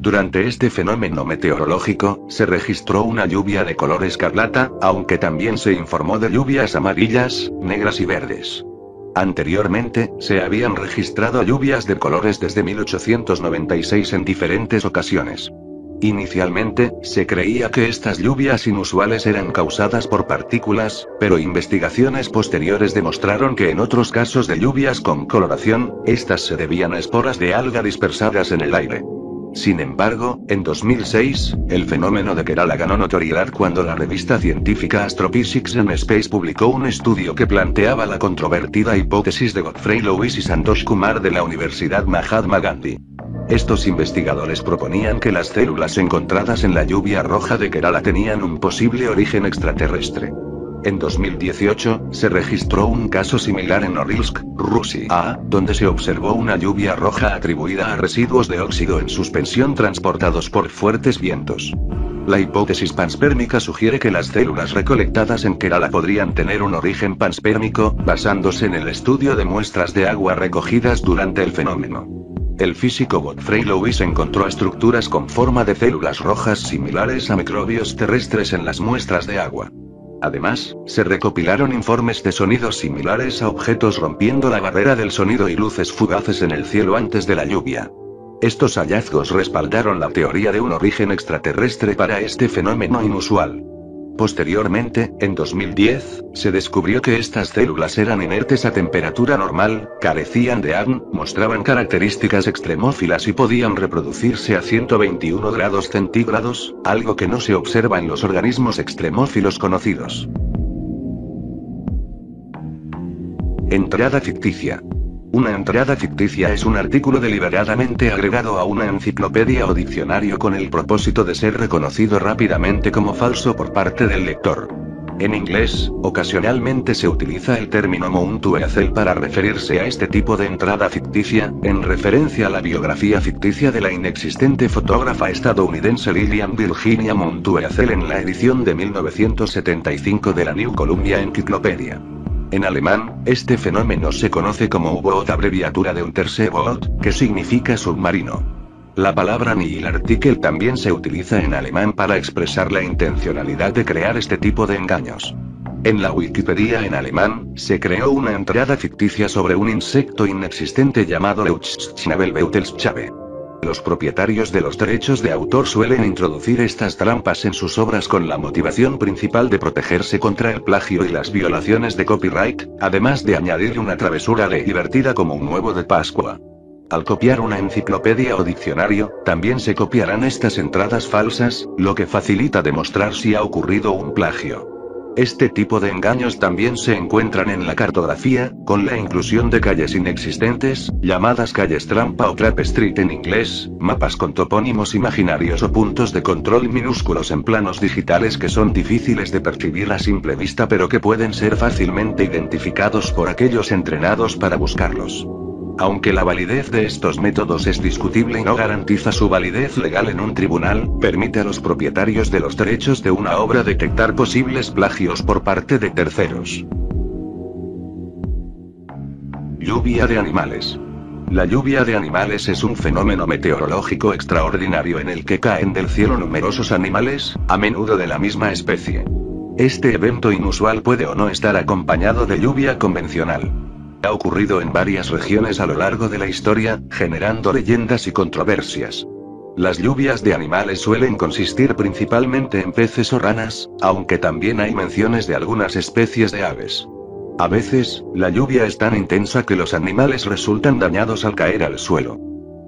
Speaker 1: Durante este fenómeno meteorológico, se registró una lluvia de color escarlata, aunque también se informó de lluvias amarillas, negras y verdes. Anteriormente, se habían registrado lluvias de colores desde 1896 en diferentes ocasiones. Inicialmente, se creía que estas lluvias inusuales eran causadas por partículas, pero investigaciones posteriores demostraron que en otros casos de lluvias con coloración, estas se debían a esporas de alga dispersadas en el aire. Sin embargo, en 2006, el fenómeno de Kerala ganó notoriedad cuando la revista científica Astrophysics and Space publicó un estudio que planteaba la controvertida hipótesis de Godfrey Lewis y Santosh Kumar de la Universidad Mahatma Gandhi. Estos investigadores proponían que las células encontradas en la lluvia roja de Kerala tenían un posible origen extraterrestre. En 2018, se registró un caso similar en Norilsk, Rusia, donde se observó una lluvia roja atribuida a residuos de óxido en suspensión transportados por fuertes vientos. La hipótesis panspermia sugiere que las células recolectadas en Kerala podrían tener un origen panspermio, basándose en el estudio de muestras de agua recogidas durante el fenómeno. El físico Godfrey Lewis encontró estructuras con forma de células rojas similares a microbios terrestres en las muestras de agua. Además, se recopilaron informes de sonidos similares a objetos rompiendo la barrera del sonido y luces fugaces en el cielo antes de la lluvia. Estos hallazgos respaldaron la teoría de un origen extraterrestre para este fenómeno inusual. Posteriormente, en 2010, se descubrió que estas células eran inertes a temperatura normal, carecían de ADN, mostraban características extremófilas y podían reproducirse a 121 grados centígrados, algo que no se observa en los organismos extremófilos conocidos. Entrada ficticia. Una entrada ficticia es un artículo deliberadamente agregado a una enciclopedia o diccionario con el propósito de ser reconocido rápidamente como falso por parte del lector. En inglés, ocasionalmente se utiliza el término Mountuezel para referirse a este tipo de entrada ficticia, en referencia a la biografía ficticia de la inexistente fotógrafa estadounidense Lillian Virginia Mountuezel en la edición de 1975 de la New Columbia Encyclopedia. En alemán, este fenómeno se conoce como U-Boot, abreviatura de Unterseeboot, que significa submarino. La palabra Nihil-Artikel también se utiliza en alemán para expresar la intencionalidad de crear este tipo de engaños. En la Wikipedia en alemán, se creó una entrada ficticia sobre un insecto inexistente llamado Leuchtschnabelbeutelschabe. Los propietarios de los derechos de autor suelen introducir estas trampas en sus obras con la motivación principal de protegerse contra el plagio y las violaciones de copyright, además de añadir una travesura divertida como un huevo de Pascua. Al copiar una enciclopedia o diccionario, también se copiarán estas entradas falsas, lo que facilita demostrar si ha ocurrido un plagio. Este tipo de engaños también se encuentran en la cartografía, con la inclusión de calles inexistentes, llamadas calles trampa o trap street en inglés, mapas con topónimos imaginarios o puntos de control minúsculos en planos digitales que son difíciles de percibir a simple vista pero que pueden ser fácilmente identificados por aquellos entrenados para buscarlos. Aunque la validez de estos métodos es discutible y no garantiza su validez legal en un tribunal, permite a los propietarios de los derechos de una obra detectar posibles plagios por parte de terceros. Lluvia de animales. La lluvia de animales es un fenómeno meteorológico extraordinario en el que caen del cielo numerosos animales, a menudo de la misma especie. Este evento inusual puede o no estar acompañado de lluvia convencional. Ha ocurrido en varias regiones a lo largo de la historia, generando leyendas y controversias. Las lluvias de animales suelen consistir principalmente en peces o ranas, aunque también hay menciones de algunas especies de aves. A veces, la lluvia es tan intensa que los animales resultan dañados al caer al suelo.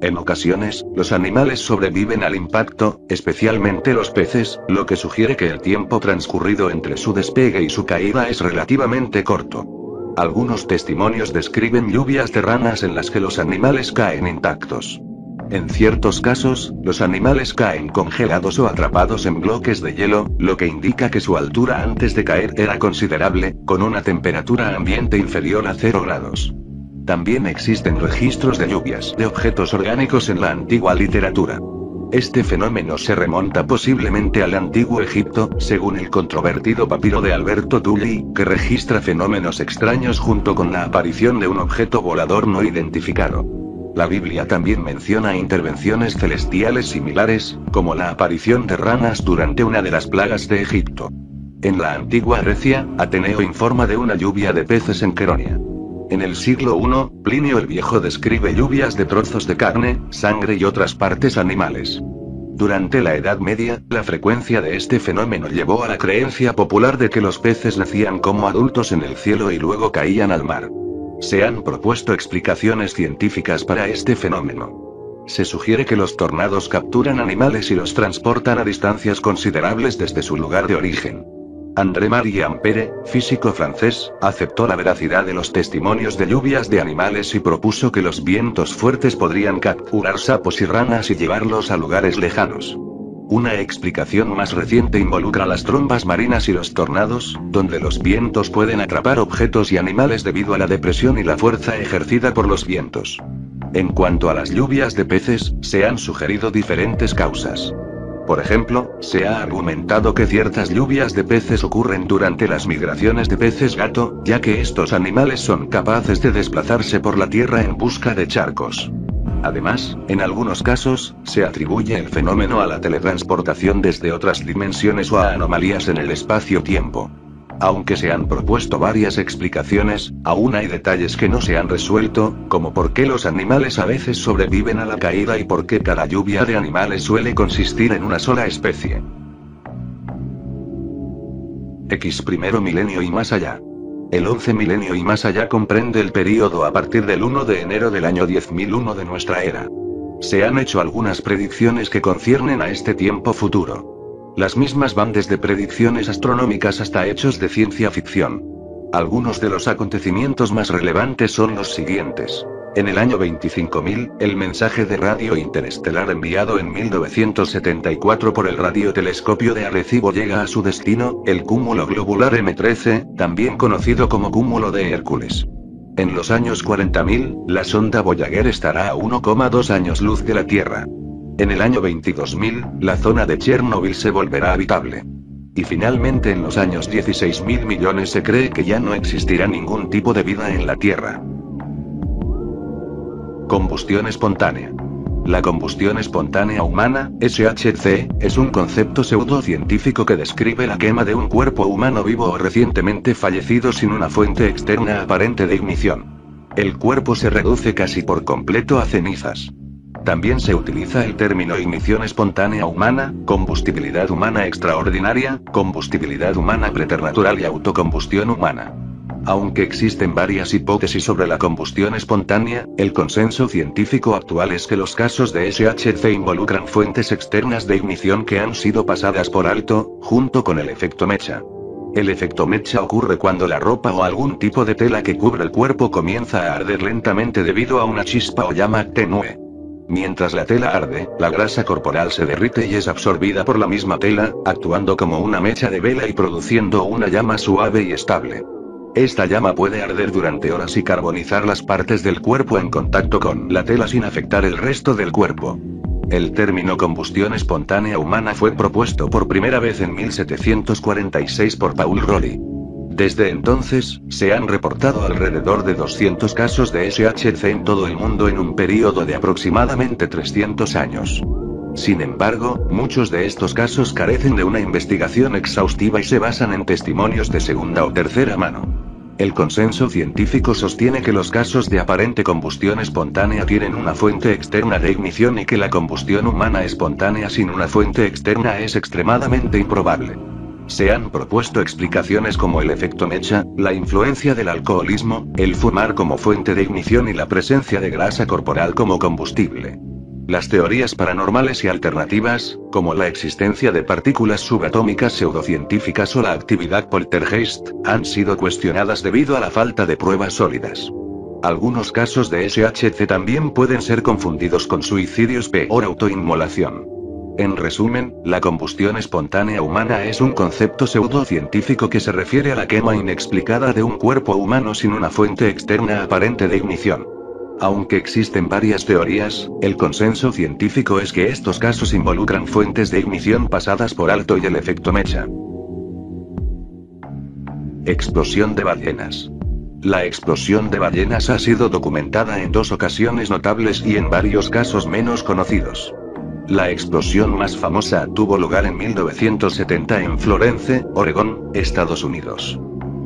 Speaker 1: En ocasiones, los animales sobreviven al impacto, especialmente los peces, lo que sugiere que el tiempo transcurrido entre su despegue y su caída es relativamente corto. Algunos testimonios describen lluvias de ranas en las que los animales caen intactos. En ciertos casos, los animales caen congelados o atrapados en bloques de hielo, lo que indica que su altura antes de caer era considerable, con una temperatura ambiente inferior a 0 grados. También existen registros de lluvias de objetos orgánicos en la antigua literatura. Este fenómeno se remonta posiblemente al antiguo Egipto, según el controvertido papiro de Alberto Tully, que registra fenómenos extraños junto con la aparición de un objeto volador no identificado. La Biblia también menciona intervenciones celestiales similares, como la aparición de ranas durante una de las plagas de Egipto. En la antigua Grecia, Ateneo informa de una lluvia de peces en Queronia. En el siglo I, Plinio el Viejo describe lluvias de trozos de carne, sangre y otras partes animales. Durante la Edad Media, la frecuencia de este fenómeno llevó a la creencia popular de que los peces nacían como adultos en el cielo y luego caían al mar. Se han propuesto explicaciones científicas para este fenómeno. Se sugiere que los tornados capturan animales y los transportan a distancias considerables desde su lugar de origen. André-Marie Ampère, físico francés, aceptó la veracidad de los testimonios de lluvias de animales y propuso que los vientos fuertes podrían capturar sapos y ranas y llevarlos a lugares lejanos. Una explicación más reciente involucra las trombas marinas y los tornados, donde los vientos pueden atrapar objetos y animales debido a la depresión y la fuerza ejercida por los vientos. En cuanto a las lluvias de peces, se han sugerido diferentes causas. Por ejemplo, se ha argumentado que ciertas lluvias de peces ocurren durante las migraciones de peces gato, ya que estos animales son capaces de desplazarse por la tierra en busca de charcos. Además, en algunos casos, se atribuye el fenómeno a la teletransportación desde otras dimensiones o a anomalías en el espacio-tiempo. Aunque se han propuesto varias explicaciones, aún hay detalles que no se han resuelto, como por qué los animales a veces sobreviven a la caída y por qué cada lluvia de animales suele consistir en una sola especie. Primero milenio y más allá. El 11 milenio y más allá comprende el período a partir del 1 de enero del año 10.001 de nuestra era. Se han hecho algunas predicciones que conciernen a este tiempo futuro. Las mismas van desde predicciones astronómicas hasta hechos de ciencia ficción. Algunos de los acontecimientos más relevantes son los siguientes. En el año 25.000, el mensaje de radio interestelar enviado en 1974 por el radiotelescopio de Arecibo llega a su destino, el cúmulo globular M13, también conocido como cúmulo de Hércules. En los años 40.000, la sonda Voyager estará a 1,2 años luz de la Tierra. En el año 22.000, la zona de Chernóbil se volverá habitable. Y finalmente en los años 16.000 millones se cree que ya no existirá ningún tipo de vida en la Tierra. Combustión espontánea. La combustión espontánea humana, SHC, es un concepto pseudocientífico que describe la quema de un cuerpo humano vivo o recientemente fallecido sin una fuente externa aparente de ignición. El cuerpo se reduce casi por completo a cenizas. También se utiliza el término ignición espontánea humana, combustibilidad humana extraordinaria, combustibilidad humana preternatural y autocombustión humana. Aunque existen varias hipótesis sobre la combustión espontánea, el consenso científico actual es que los casos de SHC involucran fuentes externas de ignición que han sido pasadas por alto, junto con el efecto mecha. El efecto mecha ocurre cuando la ropa o algún tipo de tela que cubre el cuerpo comienza a arder lentamente debido a una chispa o llama tenue. Mientras la tela arde, la grasa corporal se derrite y es absorbida por la misma tela, actuando como una mecha de vela y produciendo una llama suave y estable. Esta llama puede arder durante horas y carbonizar las partes del cuerpo en contacto con la tela sin afectar el resto del cuerpo. El término combustión espontánea humana fue propuesto por primera vez en 1746 por Paul Rolly. Desde entonces, se han reportado alrededor de 200 casos de SHC en todo el mundo en un período de aproximadamente 300 años. Sin embargo, muchos de estos casos carecen de una investigación exhaustiva y se basan en testimonios de segunda o tercera mano. El consenso científico sostiene que los casos de aparente combustión espontánea tienen una fuente externa de ignición y que la combustión humana espontánea sin una fuente externa es extremadamente improbable. Se han propuesto explicaciones como el efecto mecha, la influencia del alcoholismo, el fumar como fuente de ignición y la presencia de grasa corporal como combustible. Las teorías paranormales y alternativas, como la existencia de partículas subatómicas pseudocientíficas o la actividad poltergeist, han sido cuestionadas debido a la falta de pruebas sólidas. Algunos casos de SHC también pueden ser confundidos con suicidios o autoinmolación. En resumen, la combustión espontánea humana es un concepto pseudocientífico que se refiere a la quema inexplicada de un cuerpo humano sin una fuente externa aparente de ignición. Aunque existen varias teorías, el consenso científico es que estos casos involucran fuentes de ignición pasadas por alto y el efecto mecha. Explosión de ballenas. La explosión de ballenas ha sido documentada en 2 ocasiones notables y en varios casos menos conocidos. La explosión más famosa tuvo lugar en 1970 en Florence, Oregón, Estados Unidos.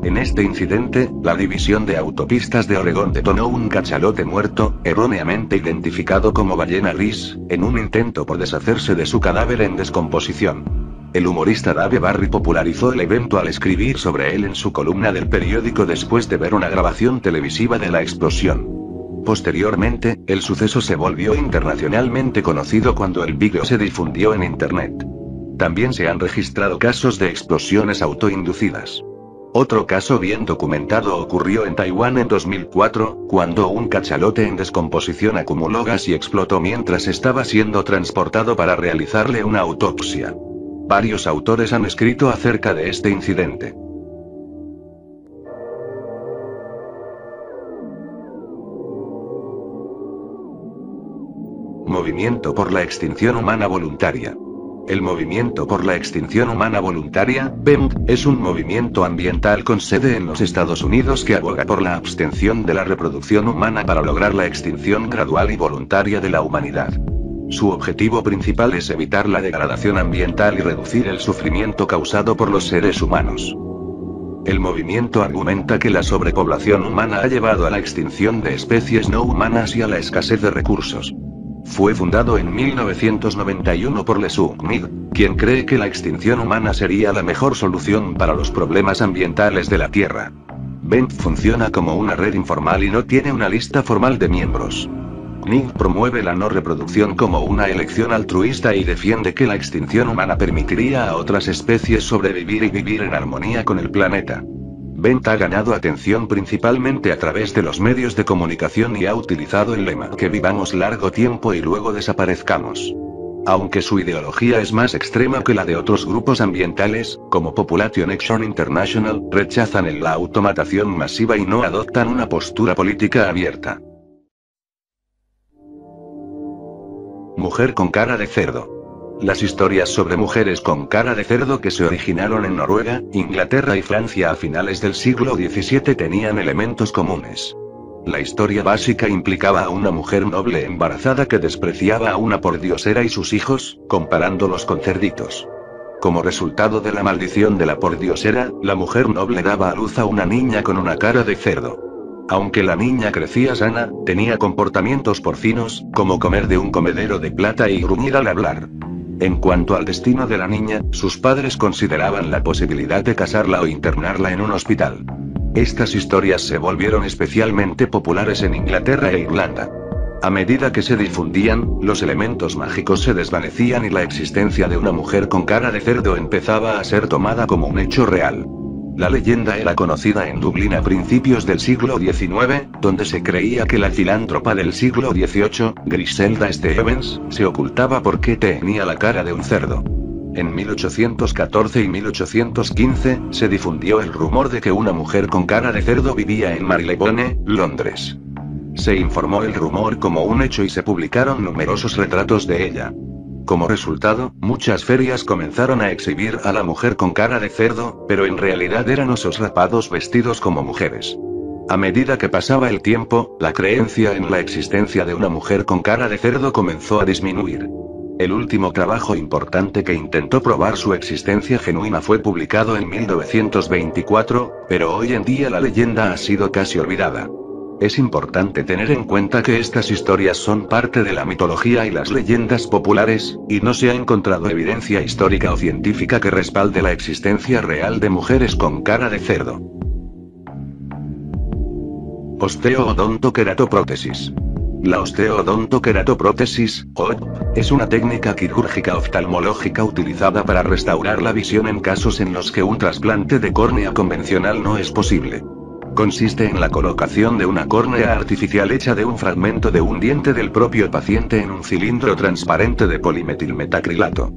Speaker 1: En este incidente, la División de Autopistas de Oregón detonó un cachalote muerto, erróneamente identificado como ballena gris, en un intento por deshacerse de su cadáver en descomposición. El humorista Dave Barry popularizó el evento al escribir sobre él en su columna del periódico después de ver una grabación televisiva de la explosión. Posteriormente, el suceso se volvió internacionalmente conocido cuando el vídeo se difundió en Internet. También se han registrado casos de explosiones autoinducidas. Otro caso bien documentado ocurrió en Taiwán en 2004, cuando un cachalote en descomposición acumuló gas y explotó mientras estaba siendo transportado para realizarle una autopsia. Varios autores han escrito acerca de este incidente. Movimiento por la extinción humana voluntaria. El Movimiento por la Extinción Humana Voluntaria, (BEMV), es un movimiento ambiental con sede en los Estados Unidos que aboga por la abstención de la reproducción humana para lograr la extinción gradual y voluntaria de la humanidad. Su objetivo principal es evitar la degradación ambiental y reducir el sufrimiento causado por los seres humanos. El movimiento argumenta que la sobrepoblación humana ha llevado a la extinción de especies no humanas y a la escasez de recursos. Fue fundado en 1991 por Les Mead, quien cree que la extinción humana sería la mejor solución para los problemas ambientales de la Tierra. BEMV funciona como una red informal y no tiene una lista formal de miembros. Mead promueve la no reproducción como una elección altruista y defiende que la extinción humana permitiría a otras especies sobrevivir y vivir en armonía con el planeta. BEMV ha ganado atención principalmente a través de los medios de comunicación y ha utilizado el lema "que vivamos largo tiempo y luego desaparezcamos". Aunque su ideología es más extrema que la de otros grupos ambientales, como Population Action International, rechazan la automatación masiva y no adoptan una postura política abierta. Mujer con cara de cerdo. Las historias sobre mujeres con cara de cerdo que se originaron en Noruega, Inglaterra y Francia a finales del siglo XVII tenían elementos comunes. La historia básica implicaba a una mujer noble embarazada que despreciaba a una pordiosera y sus hijos, comparándolos con cerditos. Como resultado de la maldición de la pordiosera, la mujer noble daba a luz a una niña con una cara de cerdo. Aunque la niña crecía sana, tenía comportamientos porcinos, como comer de un comedero de plata y gruñir al hablar. En cuanto al destino de la niña, sus padres consideraban la posibilidad de casarla o internarla en un hospital. Estas historias se volvieron especialmente populares en Inglaterra e Irlanda. A medida que se difundían, los elementos mágicos se desvanecían y la existencia de una mujer con cara de cerdo empezaba a ser tomada como un hecho real. La leyenda era conocida en Dublín a principios del siglo XIX, donde se creía que la filántropa del siglo XVIII, Griselda Stevens, se ocultaba porque tenía la cara de un cerdo. En 1814 y 1815, se difundió el rumor de que una mujer con cara de cerdo vivía en Marylebone, Londres. Se informó el rumor como un hecho y se publicaron numerosos retratos de ella. Como resultado, muchas ferias comenzaron a exhibir a la mujer con cara de cerdo, pero en realidad eran osos rapados vestidos como mujeres. A medida que pasaba el tiempo, la creencia en la existencia de una mujer con cara de cerdo comenzó a disminuir. El último trabajo importante que intentó probar su existencia genuina fue publicado en 1924, pero hoy en día la leyenda ha sido casi olvidada. Es importante tener en cuenta que estas historias son parte de la mitología y las leyendas populares, y no se ha encontrado evidencia histórica o científica que respalde la existencia real de mujeres con cara de cerdo. Osteoodontoqueratoprótesis. La osteoodontoqueratoprótesis, OOP, es una técnica quirúrgica oftalmológica utilizada para restaurar la visión en casos en los que un trasplante de córnea convencional no es posible. Consiste en la colocación de una córnea artificial hecha de un fragmento de un diente del propio paciente en un cilindro transparente de polimetilmetacrilato.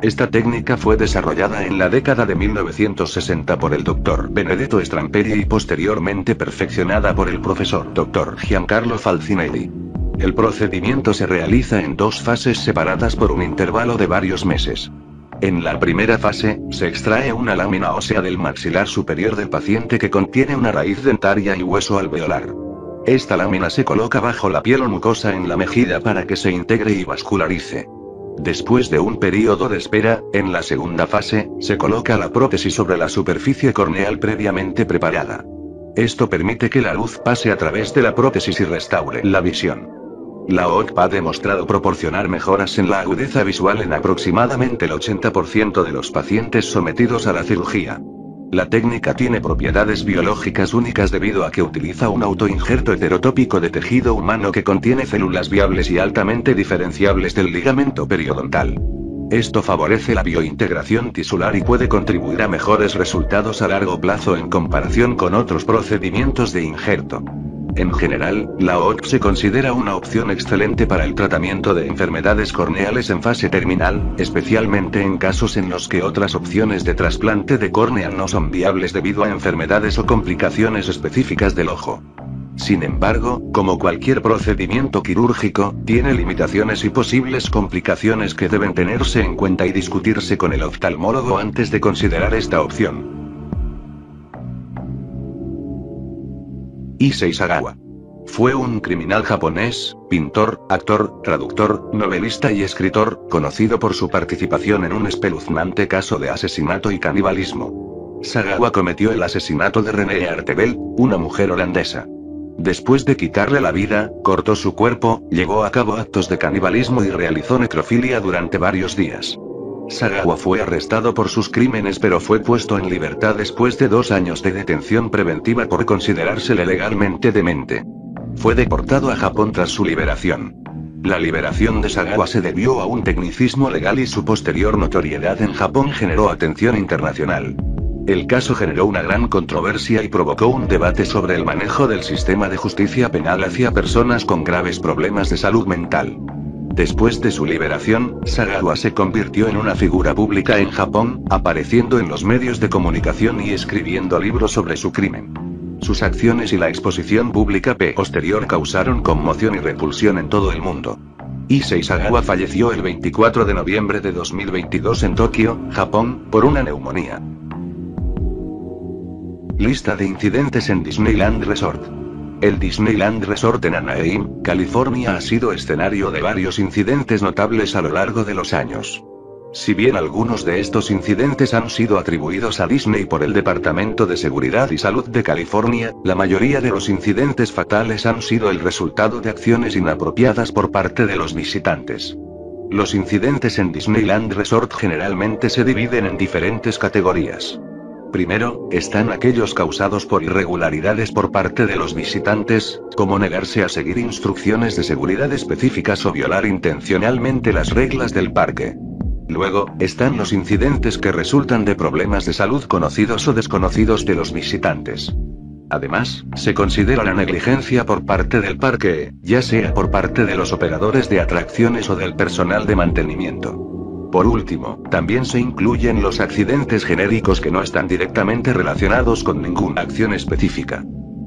Speaker 1: Esta técnica fue desarrollada en la década de 1960 por el Dr. Benedetto Strampelli y posteriormente perfeccionada por el profesor Dr. Giancarlo Falcinelli. El procedimiento se realiza en dos fases separadas por un intervalo de varios meses. En la primera fase, se extrae una lámina ósea del maxilar superior del paciente que contiene una raíz dentaria y hueso alveolar. Esta lámina se coloca bajo la piel o mucosa en la mejilla para que se integre y vascularice. Después de un periodo de espera, en la segunda fase, se coloca la prótesis sobre la superficie corneal previamente preparada. Esto permite que la luz pase a través de la prótesis y restaure la visión. La OOP ha demostrado proporcionar mejoras en la agudeza visual en aproximadamente el 80% de los pacientes sometidos a la cirugía. La técnica tiene propiedades biológicas únicas debido a que utiliza un autoinjerto heterotópico de tejido humano que contiene células viables y altamente diferenciables del ligamento periodontal. Esto favorece la biointegración tisular y puede contribuir a mejores resultados a largo plazo en comparación con otros procedimientos de injerto. En general, la OOP se considera una opción excelente para el tratamiento de enfermedades corneales en fase terminal, especialmente en casos en los que otras opciones de trasplante de córnea no son viables debido a enfermedades o complicaciones específicas del ojo. Sin embargo, como cualquier procedimiento quirúrgico, tiene limitaciones y posibles complicaciones que deben tenerse en cuenta y discutirse con el oftalmólogo antes de considerar esta opción. Issei Sagawa. Fue un criminal japonés, pintor, actor, traductor, novelista y escritor, conocido por su participación en un espeluznante caso de asesinato y canibalismo. Sagawa cometió el asesinato de Renée Artebel, una mujer holandesa. Después de quitarle la vida, cortó su cuerpo, llevó a cabo actos de canibalismo y realizó necrofilia durante varios días. Sagawa fue arrestado por sus crímenes pero fue puesto en libertad después de 2 años de detención preventiva por considerársele legalmente demente. Fue deportado a Japón tras su liberación. La liberación de Sagawa se debió a un tecnicismo legal y su posterior notoriedad en Japón generó atención internacional. El caso generó una gran controversia y provocó un debate sobre el manejo del sistema de justicia penal hacia personas con graves problemas de salud mental. Después de su liberación, Sagawa se convirtió en una figura pública en Japón, apareciendo en los medios de comunicación y escribiendo libros sobre su crimen. Sus acciones y la exposición pública posterior causaron conmoción y repulsión en todo el mundo. Issei Sagawa falleció el 24 de noviembre de 2022 en Tokio, Japón, por una neumonía. Lista de incidentes en Disneyland Resort. El Disneyland Resort en Anaheim, California ha sido escenario de varios incidentes notables a lo largo de los años. Si bien algunos de estos incidentes han sido atribuidos a Disney por el Departamento de Seguridad y Salud de California, la mayoría de los incidentes fatales han sido el resultado de acciones inapropiadas por parte de los visitantes. Los incidentes en Disneyland Resort generalmente se dividen en diferentes categorías. Primero, están aquellos causados por irregularidades por parte de los visitantes, como negarse a seguir instrucciones de seguridad específicas o violar intencionalmente las reglas del parque. Luego, están los incidentes que resultan de problemas de salud conocidos o desconocidos de los visitantes. Además, se considera la negligencia por parte del parque, ya sea por parte de los operadores de atracciones o del personal de mantenimiento. Por último, también se incluyen los accidentes genéricos que no están directamente relacionados con ninguna acción específica.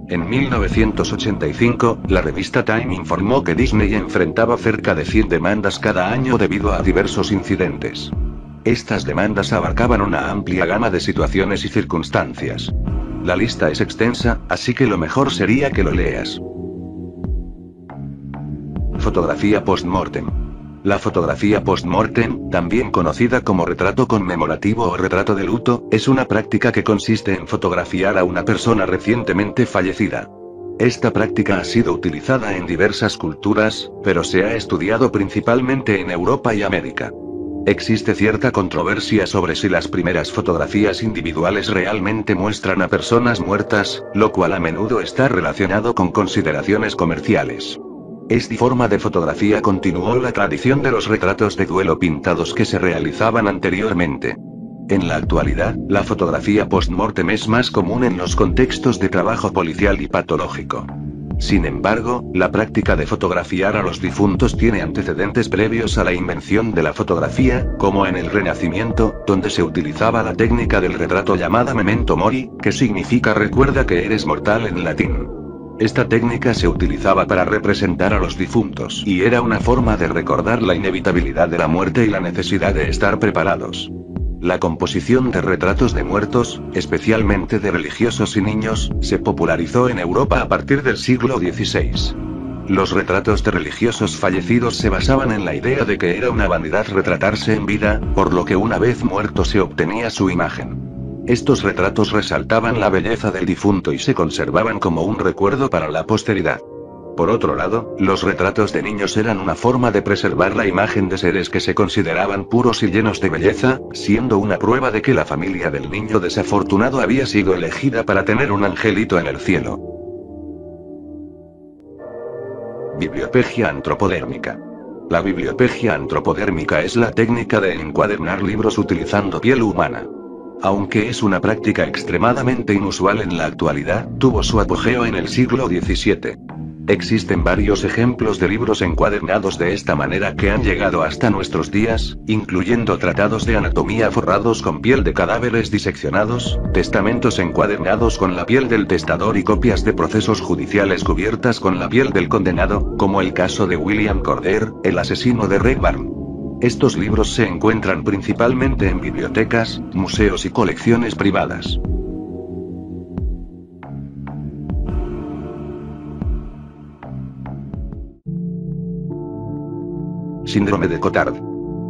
Speaker 1: En 1985, la revista Time informó que Disney enfrentaba cerca de 100 demandas cada año debido a diversos incidentes. Estas demandas abarcaban una amplia gama de situaciones y circunstancias. La lista es extensa, así que lo mejor sería que lo leas. Fotografía post-mortem. La fotografía post-mortem, también conocida como retrato conmemorativo o retrato de luto, es una práctica que consiste en fotografiar a una persona recientemente fallecida. Esta práctica ha sido utilizada en diversas culturas, pero se ha estudiado principalmente en Europa y América. Existe cierta controversia sobre si las primeras fotografías individuales realmente muestran a personas muertas, lo cual a menudo está relacionado con consideraciones comerciales. Esta forma de fotografía continuó la tradición de los retratos de duelo pintados que se realizaban anteriormente. En la actualidad, la fotografía post-mortem es más común en los contextos de trabajo policial y patológico. Sin embargo, la práctica de fotografiar a los difuntos tiene antecedentes previos a la invención de la fotografía, como en el Renacimiento, donde se utilizaba la técnica del retrato llamada memento mori, que significa recuerda que eres mortal en latín. Esta técnica se utilizaba para representar a los difuntos y era una forma de recordar la inevitabilidad de la muerte y la necesidad de estar preparados. La composición de retratos de muertos, especialmente de religiosos y niños, se popularizó en Europa a partir del siglo XVI. Los retratos de religiosos fallecidos se basaban en la idea de que era una vanidad retratarse en vida, por lo que una vez muerto se obtenía su imagen. Estos retratos resaltaban la belleza del difunto y se conservaban como un recuerdo para la posteridad. Por otro lado, los retratos de niños eran una forma de preservar la imagen de seres que se consideraban puros y llenos de belleza, siendo una prueba de que la familia del niño desafortunado había sido elegida para tener un angelito en el cielo. Bibliopegia antropodérmica. La bibliopegia antropodérmica es la técnica de encuadernar libros utilizando piel humana. Aunque es una práctica extremadamente inusual en la actualidad, tuvo su apogeo en el siglo XVII. Existen varios ejemplos de libros encuadernados de esta manera que han llegado hasta nuestros días, incluyendo tratados de anatomía forrados con piel de cadáveres diseccionados, testamentos encuadernados con la piel del testador y copias de procesos judiciales cubiertas con la piel del condenado, como el caso de William Corder, el asesino de Red Barn. Estos libros se encuentran principalmente en bibliotecas, museos y colecciones privadas. Síndrome de Cotard.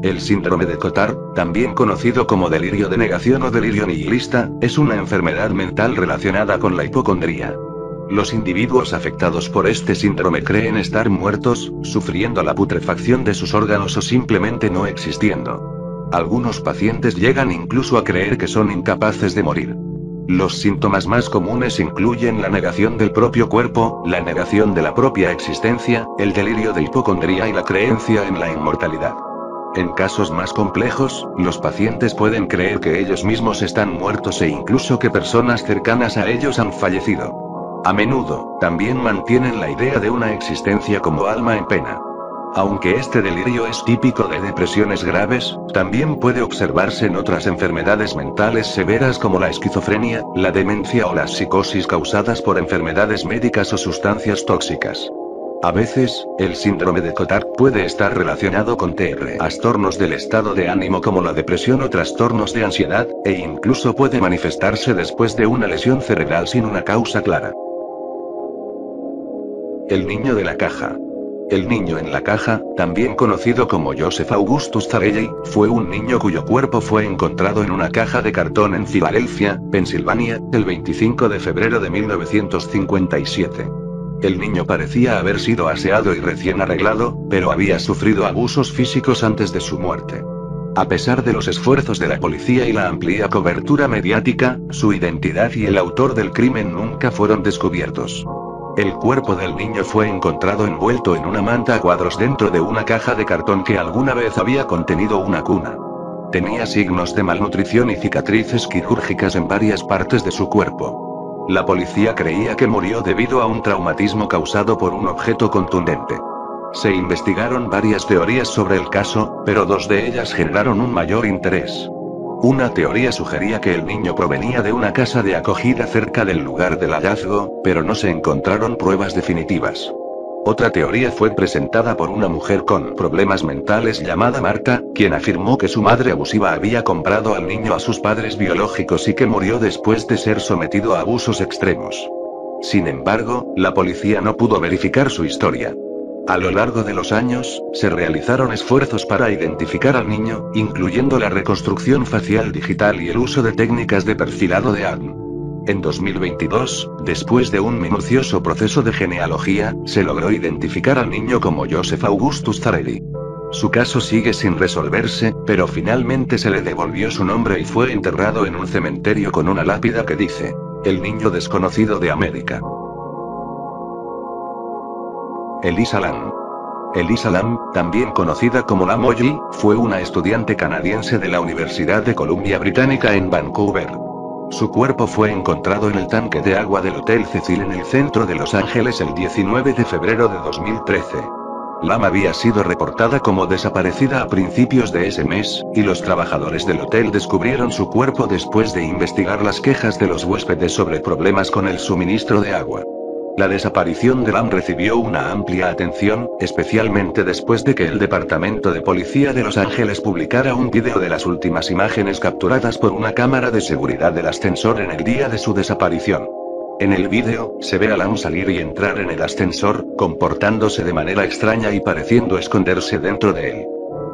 Speaker 1: El síndrome de Cotard, también conocido como delirio de negación o delirio nihilista, es una enfermedad mental relacionada con la hipocondría. Los individuos afectados por este síndrome creen estar muertos, sufriendo la putrefacción de sus órganos o simplemente no existiendo. Algunos pacientes llegan incluso a creer que son incapaces de morir. Los síntomas más comunes incluyen la negación del propio cuerpo, la negación de la propia existencia, el delirio de hipocondría y la creencia en la inmortalidad. En casos más complejos, los pacientes pueden creer que ellos mismos están muertos e incluso que personas cercanas a ellos han fallecido. A menudo, también mantienen la idea de una existencia como alma en pena. Aunque este delirio es típico de depresiones graves, también puede observarse en otras enfermedades mentales severas como la esquizofrenia, la demencia o las psicosis causadas por enfermedades médicas o sustancias tóxicas. A veces, el síndrome de Cotard puede estar relacionado con trastornos del estado de ánimo como la depresión o trastornos de ansiedad, e incluso puede manifestarse después de una lesión cerebral sin una causa clara. El niño de la caja. El niño en la caja, también conocido como Joseph Augustus Zarelli, fue un niño cuyo cuerpo fue encontrado en una caja de cartón en Filadelfia, Pensilvania, el 25 de febrero de 1957. El niño parecía haber sido aseado y recién arreglado, pero había sufrido abusos físicos antes de su muerte. A pesar de los esfuerzos de la policía y la amplia cobertura mediática, su identidad y el autor del crimen nunca fueron descubiertos. El cuerpo del niño fue encontrado envuelto en una manta a cuadros dentro de una caja de cartón que alguna vez había contenido una cuna. Tenía signos de malnutrición y cicatrices quirúrgicas en varias partes de su cuerpo. La policía creía que murió debido a un traumatismo causado por un objeto contundente. Se investigaron varias teorías sobre el caso, pero dos de ellas generaron un mayor interés. Una teoría sugería que el niño provenía de una casa de acogida cerca del lugar del hallazgo, pero no se encontraron pruebas definitivas. Otra teoría fue presentada por una mujer con problemas mentales llamada Marta, quien afirmó que su madre abusiva había comprado al niño a sus padres biológicos y que murió después de ser sometido a abusos extremos. Sin embargo, la policía no pudo verificar su historia. A lo largo de los años, se realizaron esfuerzos para identificar al niño, incluyendo la reconstrucción facial digital y el uso de técnicas de perfilado de ADN. En 2022, después de un minucioso proceso de genealogía, se logró identificar al niño como Joseph Augustus Zaredi. Su caso sigue sin resolverse, pero finalmente se le devolvió su nombre y fue enterrado en un cementerio con una lápida que dice: "El niño desconocido de América". Elisa Lam. Elisa Lam, también conocida como Lam Oji, fue una estudiante canadiense de la Universidad de Columbia Británica en Vancouver. Su cuerpo fue encontrado en el tanque de agua del Hotel Cecil en el centro de Los Ángeles el 19 de febrero de 2013. Lam había sido reportada como desaparecida a principios de ese mes, y los trabajadores del hotel descubrieron su cuerpo después de investigar las quejas de los huéspedes sobre problemas con el suministro de agua. La desaparición de Lam recibió una amplia atención, especialmente después de que el Departamento de Policía de Los Ángeles publicara un vídeo de las últimas imágenes capturadas por una cámara de seguridad del ascensor en el día de su desaparición. En el vídeo, se ve a Lam salir y entrar en el ascensor, comportándose de manera extraña y pareciendo esconderse dentro de él.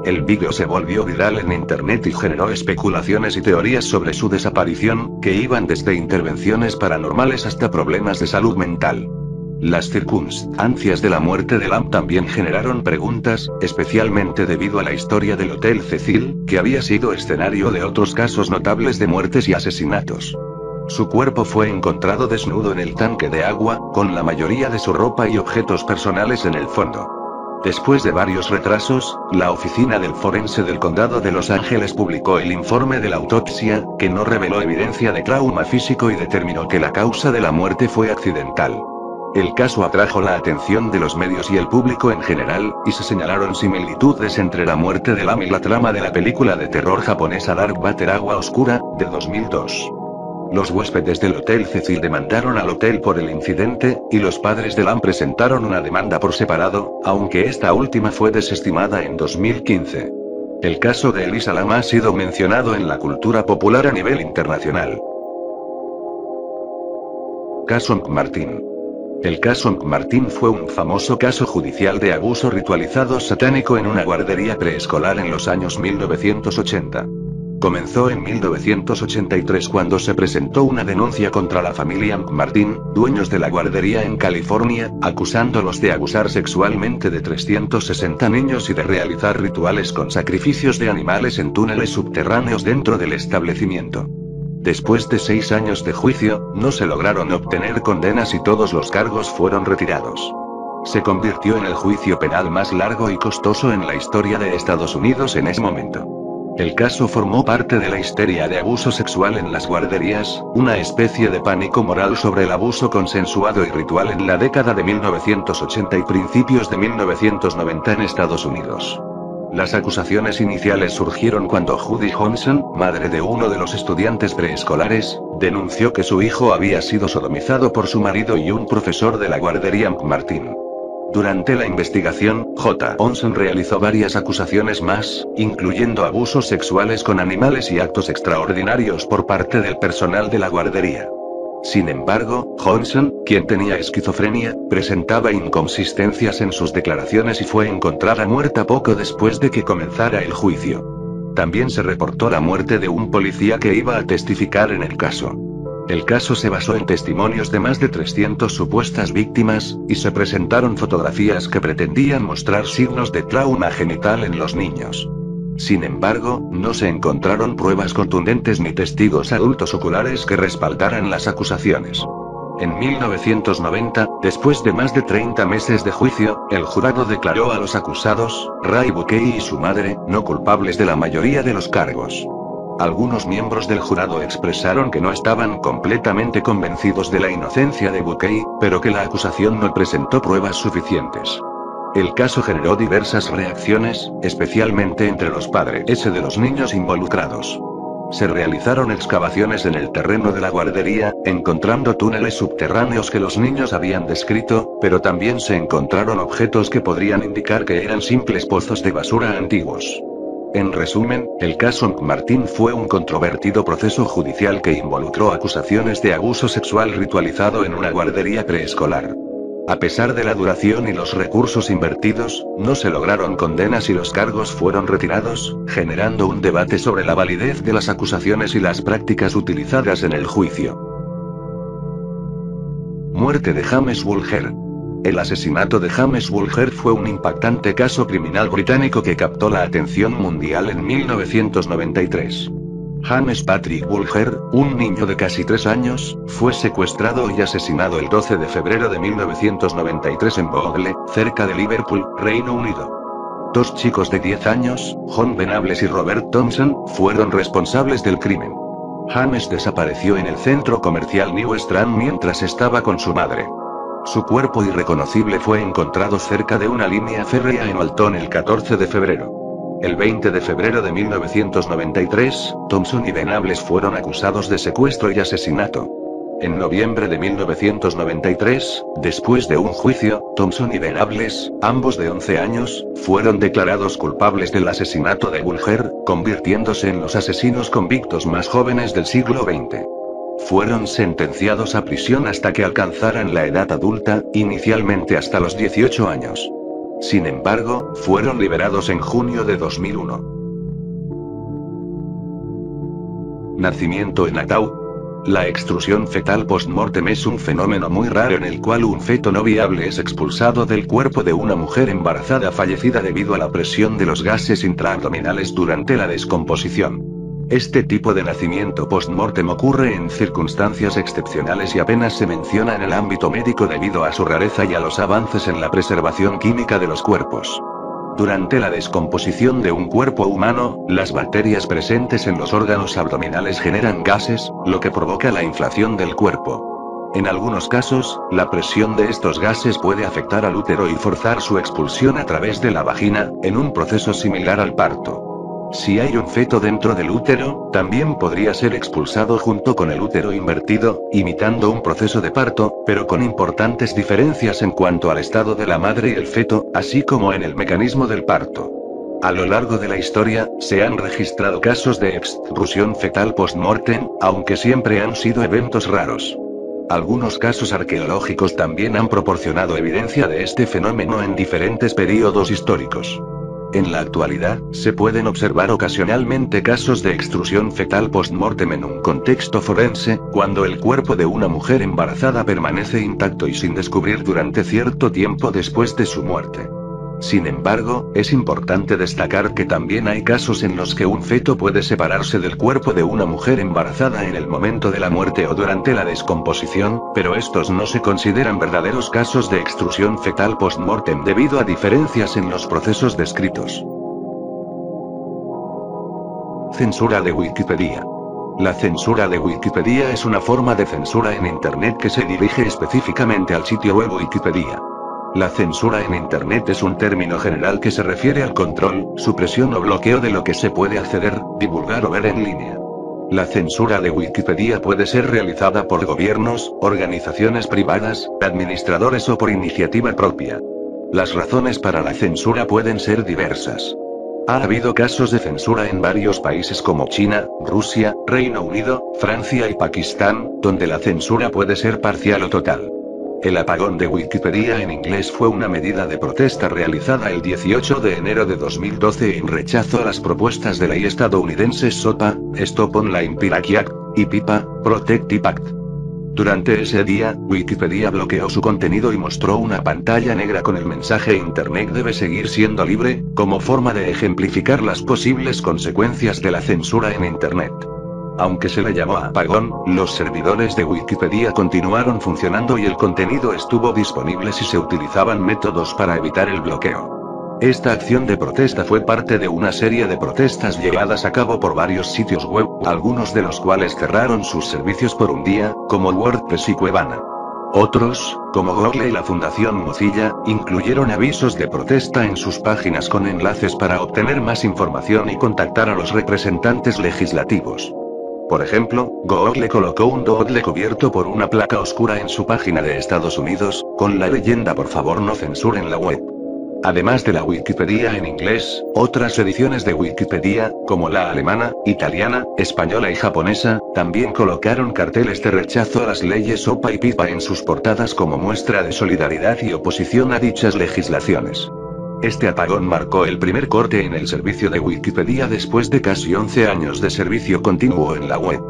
Speaker 1: El vídeo se volvió viral en internet y generó especulaciones y teorías sobre su desaparición, que iban desde intervenciones paranormales hasta problemas de salud mental. Las circunstancias de la muerte de Lam también generaron preguntas, especialmente debido a la historia del Hotel Cecil, que había sido escenario de otros casos notables de muertes y asesinatos. Su cuerpo fue encontrado desnudo en el tanque de agua, con la mayoría de su ropa y objetos personales en el fondo. Después de varios retrasos, la oficina del forense del condado de Los Ángeles publicó el informe de la autopsia, que no reveló evidencia de trauma físico y determinó que la causa de la muerte fue accidental. El caso atrajo la atención de los medios y el público en general, y se señalaron similitudes entre la muerte de Lam y la trama de la película de terror japonesa Dark Water Agua Oscura, de 2002. Los huéspedes del Hotel Cecil demandaron al hotel por el incidente, y los padres de Lam presentaron una demanda por separado, aunque esta última fue desestimada en 2015. El caso de Elisa Lam ha sido mencionado en la cultura popular a nivel internacional. Caso McMartin. El caso McMartin fue un famoso caso judicial de abuso ritualizado satánico en una guardería preescolar en los años 1980. Comenzó en 1983 cuando se presentó una denuncia contra la familia McMartin, dueños de la guardería en California, acusándolos de abusar sexualmente de 360 niños y de realizar rituales con sacrificios de animales en túneles subterráneos dentro del establecimiento. Después de 6 años de juicio, no se lograron obtener condenas y todos los cargos fueron retirados. Se convirtió en el juicio penal más largo y costoso en la historia de Estados Unidos en ese momento. El caso formó parte de la histeria de abuso sexual en las guarderías, una especie de pánico moral sobre el abuso consensuado y ritual en la década de 1980 y principios de 1990 en Estados Unidos. Las acusaciones iniciales surgieron cuando Judy Johnson, madre de uno de los estudiantes preescolares, denunció que su hijo había sido sodomizado por su marido y un profesor de la guardería McMartin. Durante la investigación, J. Johnson realizó varias acusaciones más, incluyendo abusos sexuales con animales y actos extraordinarios por parte del personal de la guardería. Sin embargo, Johnson, quien tenía esquizofrenia, presentaba inconsistencias en sus declaraciones y fue encontrada muerta poco después de que comenzara el juicio. También se reportó la muerte de un policía que iba a testificar en el caso. El caso se basó en testimonios de más de 300 supuestas víctimas, y se presentaron fotografías que pretendían mostrar signos de trauma genital en los niños. Sin embargo, no se encontraron pruebas contundentes ni testigos adultos oculares que respaldaran las acusaciones. En 1990, después de más de 30 meses de juicio, el jurado declaró a los acusados, Ray Buckey y su madre, no culpables de la mayoría de los cargos. Algunos miembros del jurado expresaron que no estaban completamente convencidos de la inocencia de Buckey, pero que la acusación no presentó pruebas suficientes. El caso generó diversas reacciones, especialmente entre los padres de los niños involucrados. Se realizaron excavaciones en el terreno de la guardería, encontrando túneles subterráneos que los niños habían descrito, pero también se encontraron objetos que podrían indicar que eran simples pozos de basura antiguos. En resumen, el caso McMartin fue un controvertido proceso judicial que involucró acusaciones de abuso sexual ritualizado en una guardería preescolar. A pesar de la duración y los recursos invertidos, no se lograron condenas y los cargos fueron retirados, generando un debate sobre la validez de las acusaciones y las prácticas utilizadas en el juicio. Muerte de James Bulger. El asesinato de James Bulger fue un impactante caso criminal británico que captó la atención mundial en 1993. James Patrick Bulger, un niño de casi 3 años, fue secuestrado y asesinado el 12 de febrero de 1993 en Bogle, cerca de Liverpool, Reino Unido. 2 chicos de 10 años, John Venables y Robert Thompson, fueron responsables del crimen. James desapareció en el centro comercial New Strand mientras estaba con su madre. Su cuerpo irreconocible fue encontrado cerca de una línea férrea en Walton el 14 de febrero. El 20 de febrero de 1993, Thompson y Venables fueron acusados de secuestro y asesinato. En noviembre de 1993, después de un juicio, Thompson y Venables, ambos de 11 años, fueron declarados culpables del asesinato de Bulger, convirtiéndose en los asesinos convictos más jóvenes del siglo XX. Fueron sentenciados a prisión hasta que alcanzaran la edad adulta, inicialmente hasta los 18 años. Sin embargo, fueron liberados en junio de 2001. Nacimiento en ataúd. La extrusión fetal post-mortem es un fenómeno muy raro en el cual un feto no viable es expulsado del cuerpo de una mujer embarazada fallecida debido a la presión de los gases intraabdominales durante la descomposición. Este tipo de nacimiento post-mortem ocurre en circunstancias excepcionales y apenas se menciona en el ámbito médico debido a su rareza y a los avances en la preservación química de los cuerpos. Durante la descomposición de un cuerpo humano, las bacterias presentes en los órganos abdominales generan gases, lo que provoca la inflación del cuerpo. En algunos casos, la presión de estos gases puede afectar al útero y forzar su expulsión a través de la vagina, en un proceso similar al parto. Si hay un feto dentro del útero, también podría ser expulsado junto con el útero invertido, imitando un proceso de parto, pero con importantes diferencias en cuanto al estado de la madre y el feto, así como en el mecanismo del parto. A lo largo de la historia, se han registrado casos de extrusión fetal post-mortem, aunque siempre han sido eventos raros. Algunos casos arqueológicos también han proporcionado evidencia de este fenómeno en diferentes períodos históricos. En la actualidad, se pueden observar ocasionalmente casos de extrusión fetal post-mortem en un contexto forense, cuando el cuerpo de una mujer embarazada permanece intacto y sin descubrir durante cierto tiempo después de su muerte. Sin embargo, es importante destacar que también hay casos en los que un feto puede separarse del cuerpo de una mujer embarazada en el momento de la muerte o durante la descomposición, pero estos no se consideran verdaderos casos de extrusión fetal post-mortem debido a diferencias en los procesos descritos. Censura de Wikipedia. La censura de Wikipedia es una forma de censura en Internet que se dirige específicamente al sitio web Wikipedia. La censura en Internet es un término general que se refiere al control, supresión o bloqueo de lo que se puede acceder, divulgar o ver en línea. La censura de Wikipedia puede ser realizada por gobiernos, organizaciones privadas, administradores o por iniciativa propia. Las razones para la censura pueden ser diversas. Ha habido casos de censura en varios países como China, Rusia, Reino Unido, Francia y Pakistán, donde la censura puede ser parcial o total. El apagón de Wikipedia en inglés fue una medida de protesta realizada el 18 de enero de 2012 en rechazo a las propuestas de ley estadounidenses SOPA, Stop Online Piracy Act, y PIPA, Protective Act. Durante ese día, Wikipedia bloqueó su contenido y mostró una pantalla negra con el mensaje "Internet debe seguir siendo libre", como forma de ejemplificar las posibles consecuencias de la censura en Internet. Aunque se le llamó apagón, los servidores de Wikipedia continuaron funcionando y el contenido estuvo disponible si se utilizaban métodos para evitar el bloqueo. Esta acción de protesta fue parte de una serie de protestas llevadas a cabo por varios sitios web, algunos de los cuales cerraron sus servicios por un día, como WordPress y Cuevana. Otros, como Google y la Fundación Mozilla, incluyeron avisos de protesta en sus páginas con enlaces para obtener más información y contactar a los representantes legislativos. Por ejemplo, Google colocó un doodle cubierto por una placa oscura en su página de Estados Unidos, con la leyenda "Por favor no censuren la web". Además de la Wikipedia en inglés, otras ediciones de Wikipedia, como la alemana, italiana, española y japonesa, también colocaron carteles de rechazo a las leyes OPA y PIPA en sus portadas como muestra de solidaridad y oposición a dichas legislaciones. Este apagón marcó el primer corte en el servicio de Wikipedia después de casi 11 años de servicio continuo en la web.